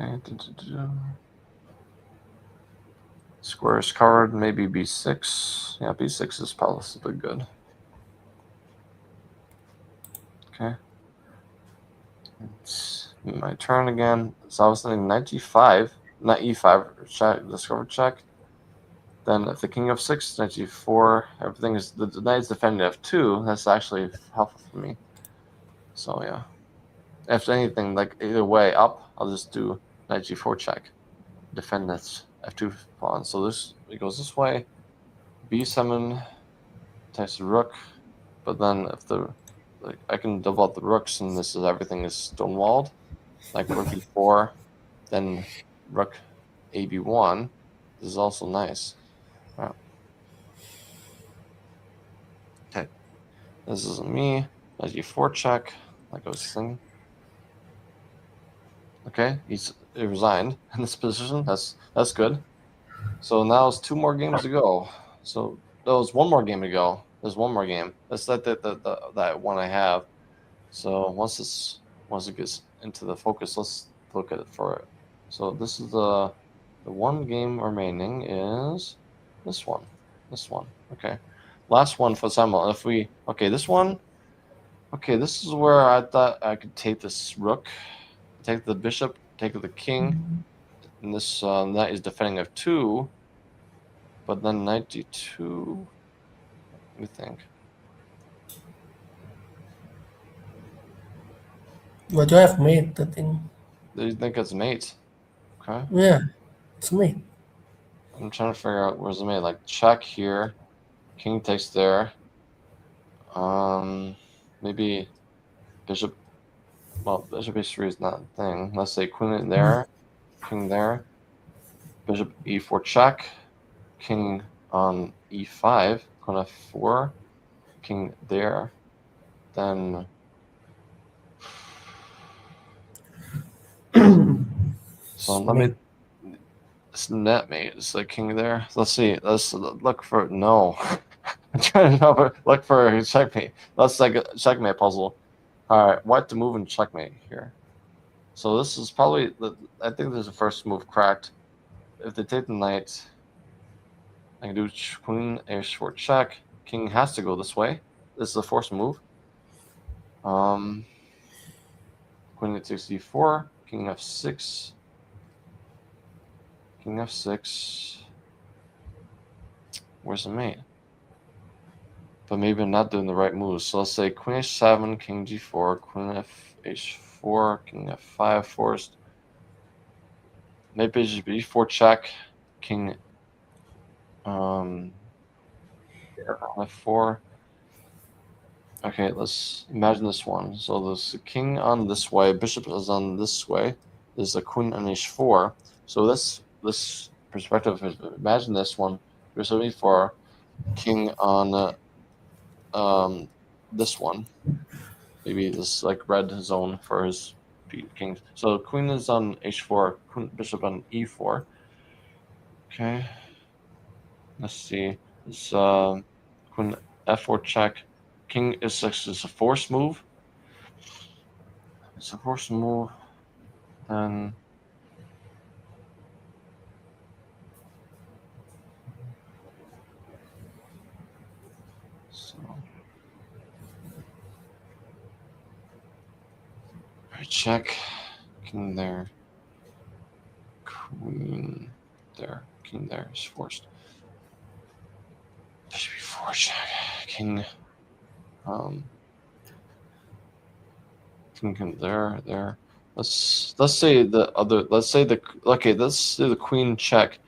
Okay. Square is covered. Maybe b6. Yeah, b6 is possibly good. Okay. It's my turn again. So I was thinking knight g5, knight e5 check, discovered check. Then if the king of 6, knight g4, everything is the knight is defending f2. That's actually helpful for me. So yeah, if anything, like either way up, I'll just do knight g4 check, defend this f2 pawn. So it goes this way, b7 takes the rook, but then if I can double out the rooks and everything is stonewalled, like rook e4, then rook ab1. This is also nice. Right. Okay, this is me. Knight g4 check, like I was saying. Okay, he resigned in this position. That's good. So now it's 2 more games to go. So there's 1 more game to go. There's 1 more game. That's that one I have. So once it gets into the focus, let's look at it for it. So this is the 1 game remaining is this one. This one. Okay. Last one for Simul. This one. Okay, this is where I thought I could take this rook, take the bishop, take the king, and this knight is defending f2. But then knight d2. Let me think. But you have mate, I think. Do you think it's mate? Okay. Yeah, it's mate. I'm trying to figure out where's the mate. Like check here, king takes there. Maybe bishop Well, bishop h3 is not a thing. Let's say queen there, king there, bishop e4 check, king on e5, queen f4, king there, then so let me. It's net mate. It's like king there. Let's see. Let's look for no. I'm trying to look for a checkmate. That's like a checkmate puzzle. All right, white to move and checkmate here. So this is probably I think there's a first move cracked. If they take the knight, I can do queen a short check. King has to go this way. This is a forced move. Queen takes d4. King f6. King f6. Where's the mate? But maybe I'm not doing the right moves. So let's say queen h7, king g4, queen f h4, king f5 forced. Maybe bishop e4 check, king f4. Okay, let's imagine this one. So there's a king on this way, bishop is on this way. There's a queen on h4. So this perspective is, imagine this one, bishop e4, king on this one. Maybe this like red zone for his kings. So queen is on h4, queen, bishop on e4. Okay. Let's see. It's queen f4 check. King is6 is a forced move. It's a forced move. Then so check. King there. Queen there. King there is forced. Bishop e4 check. King king there. Let's say the other. Let's say the okay. Let's do the queen check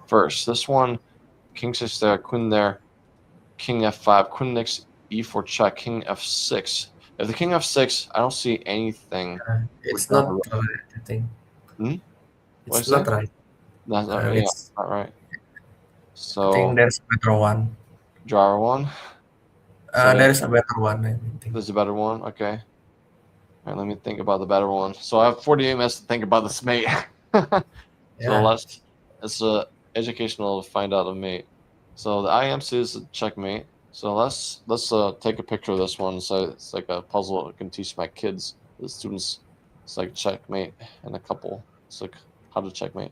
first. This one, king 6 there, queen there, king f5, queen next e4 check, king f6. If the king f6, I don't see anything. It's not right, I think. What It's do you not say? right. That's not, yeah, not right. I think So there's a better one. draw one. So There is a better one, I think. there's a better one. Okay. All right, let me think about the better one. So I have 48 minutes to think about this mate. So Yeah. it's educational to find out a mate. So the IMC is a checkmate. So let's take a picture of this one. So it's like a puzzle I can teach my kids, the students. It's like checkmate and a couple. It's like how to checkmate.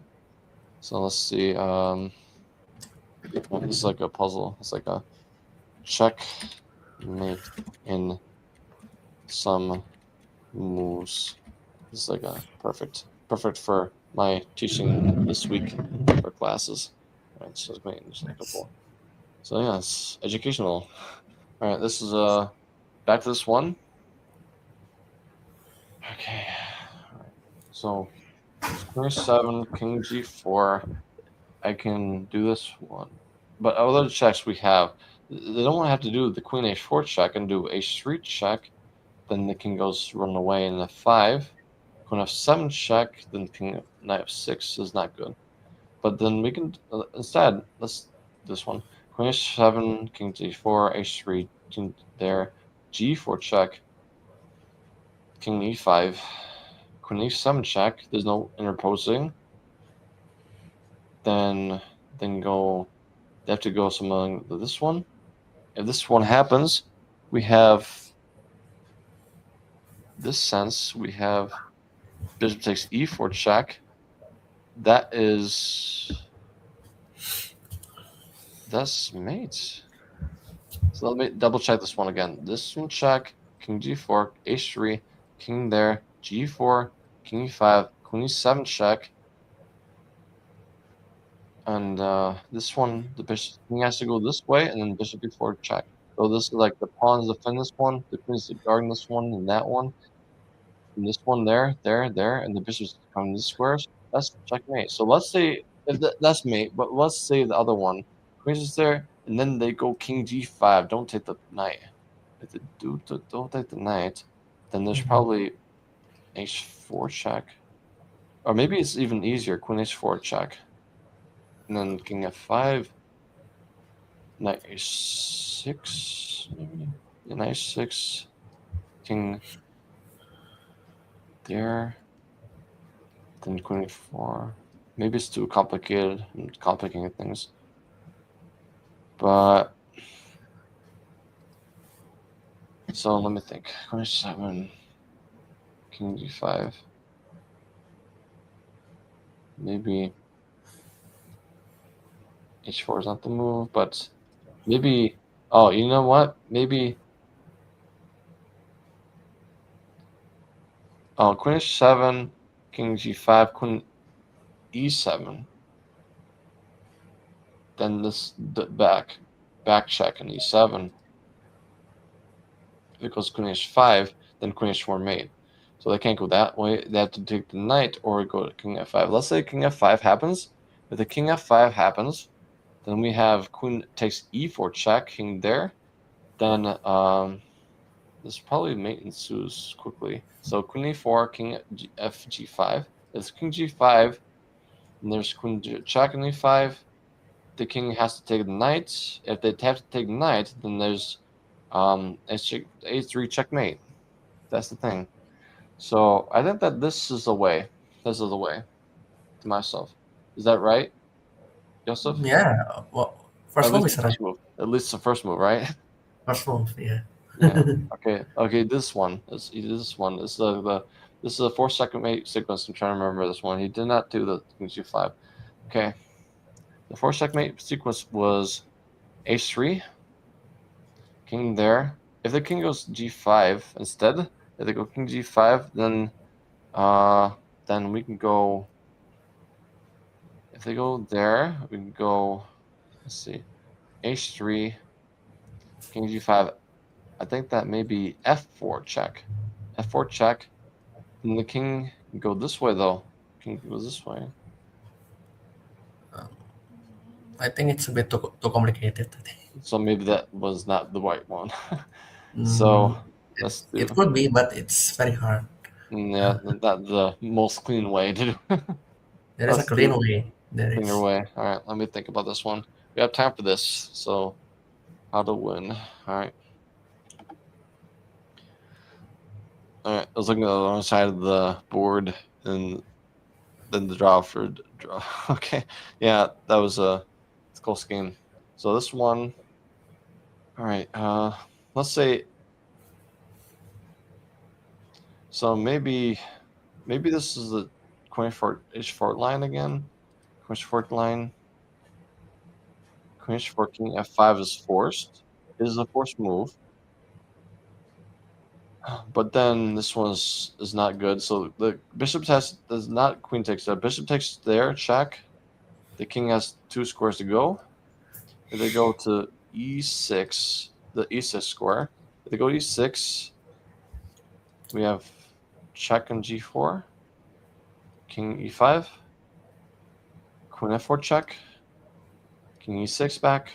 So let's see. It's like a puzzle. It's like a checkmate in some moves. It's like a perfect for my teaching this week for classes. All right, so just a couple. So yeah, it's educational. All right, this is back to this one. Okay. All right. So queen 7, king g4. I can do this one, but other checks we have, they don't have to do the queen h4 check and do h3 check. Then the king goes run away in f5. Queen f7 check. Then king knight f6 is not good. But then we can instead let's this one queen h7, king g4, h3, king there, g4 check, king e5, queen e7 check. There's no interposing. Then go. They have to go something to this one. If this one happens, we have this sense. We have bishop takes e4 check. That's mate. So let me double check this one again. This one check, king g4, h3, king there, g4, king e5, queen e7 check. And this one, the bishop king has to go this way, and then bishop e4 check. So this is like the pawns defend this one, the queen's guarding this one, and that one, and this one there, and the bishop's coming this squares. That's checkmate. So let's say that's mate, but let's say the other one, queen's is there, and then they go king g5. Don't take the knight. If they don't take the knight, then there's probably h4 check. Or maybe it's even easier. Queen h4 check. And then king f5. Knight h6, maybe? Yeah, knight h6. King there. Then queen h4. Maybe it's too complicated. I'm complicating things. But so let me think. Queen h7. King g5. Maybe h4 is not the move, but maybe. Oh, you know what? Maybe. Oh, queen h7, king g5, queen e7. Then this back check on e7. If it goes queen h5, then queen h4 mate. So they can't go that way. They have to take the knight or go to king f5. Let's say king f5 happens. If the king f5 happens, then we have queen takes e4 check, king there. Then this probably mate ensues quickly. So queen e4, king f g5. There's king g5, and there's queen check on e5. The king has to take the knight. If they have to take the knight, then there's a3 checkmate. That's the thing. So I think that this is the way. This is the way to myself. Is that right, Joseph? Yeah. Well, At first move least is the right. first move. At least the first move, right? First move. Yeah. Yeah. Okay. Okay. This one is this is the 4-second mate sequence. I'm trying to remember this one. He did not do the king g5. Okay. The 4-second mate sequence was h3, king there. If the king goes g5 instead, if they go king g5, then we can go. If they go there, we can go. Let's see, h3, king g5. I think that may be f4 check. F4 check. Then the king can go this way though. King goes this way. Um, I think it's a bit too complicated. I think. So maybe that was not the right one. So Mm, let's it do. could be, but it's very hard. Yeah, not the most clean way to do. There is a Let's clean do way. There cleaner is. way. All right, let me think about this one. We have time for this. So how to win? All right. All right. I was looking at the wrong side of the board and then the draw for draw. Okay. Yeah, that was a close game. So this one. All right. Let's say. So maybe this is the queen h4 line again. Queen h4 line. Queen h4 king f5 is forced. It is a forced move. But then this one is not good. So the bishop does not queen takes that. Bishop takes there, check. The king has 2 squares to go. If they go to e6, the e6 square. If they go e6, we have check on g4, king e5, queen f4 check, king e6 back.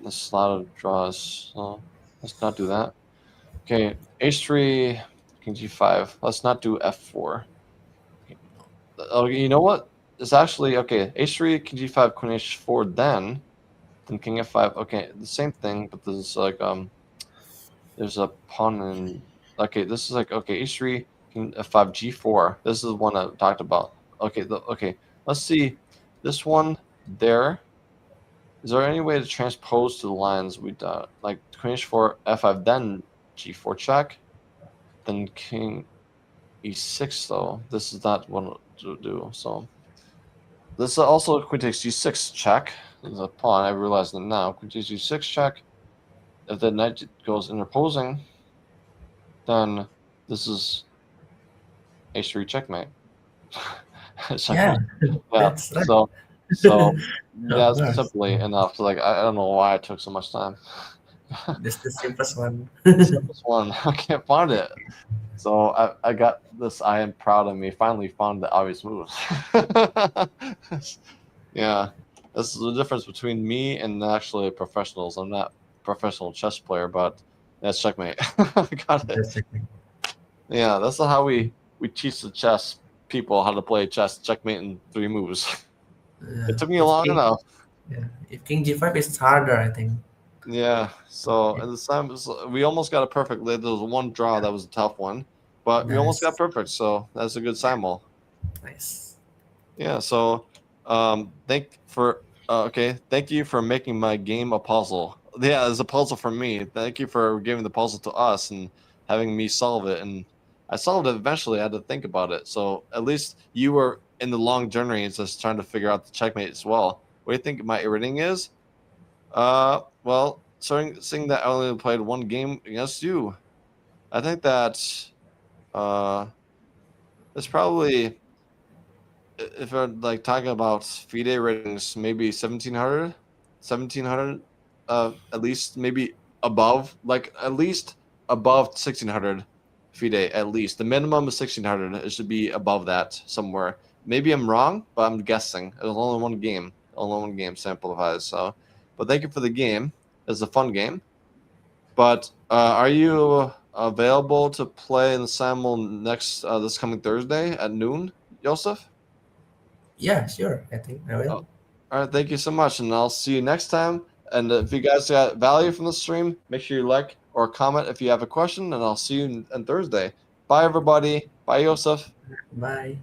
This is a lot of draws, so let's not do that. Okay, h3, king g5. Let's not do f4. Oh, you know what? It's actually okay. H3, king g5, queen h4, then king f5. Okay, the same thing, but there's like there's a pawn and okay, this is like okay, h3, king f5, g4. This is the one I talked about. Okay, okay. Let's see this one there. Is there any way to transpose to the lines we like queen h4, f5, then g4 check, then king e6 though? This is not what to do. So. This is also queen takes g6 check. There's a pawn. I realize it now. Queen takes g6 check. If the knight goes interposing, then this is h3 checkmate. Yeah, Checkmate. Yeah. that's right. So Of that's course. simply enough. So, like I don't know why it took so much time. This is the simplest one. Simplest one. I can't find it. So I got this. I am proud of me. Finally found the obvious moves. Yeah, this is the difference between me and actually professionals. I'm not a professional chess player, but that's checkmate. I got it. That's it. Yeah, that's not how we teach the chess people how to play chess. Checkmate in 3 moves. It took me If long king, enough. yeah, if king g5 is harder, I think. Yeah. So Yeah, at the time, we almost got a perfect. There was one draw that was a tough one, but we almost got nice, perfect. So that's a good yeah, simul. nice. Yeah. So, thank you for making my game a puzzle. Yeah, it's a puzzle for me. Thank you for giving the puzzle to us and having me solve it. And I solved it eventually. I had to think about it. So at least you were in the long journey and just trying to figure out the checkmate as well. What do you think my rating is? Well, seeing that I only played one game against you, I think that uh, it's probably if we're like talking about FIDE ratings, maybe 1700, 1700, at least maybe above, like at least above 1600 FIDE, at least. The minimum is 1600. It should be above that somewhere. Maybe I'm wrong, but I'm guessing. It was only one game sample size. So, but thank you for the game. It's a fun game. But are you available to play in the Simul next this coming Thursday at noon, Joseph? Yeah, sure. I think I will. Oh, all right, thank you so much, and I'll see you next time. And if you guys got value from the stream, make sure you like or comment if you have a question, and I'll see you on Thursday. Bye, everybody. Bye, Joseph. Bye.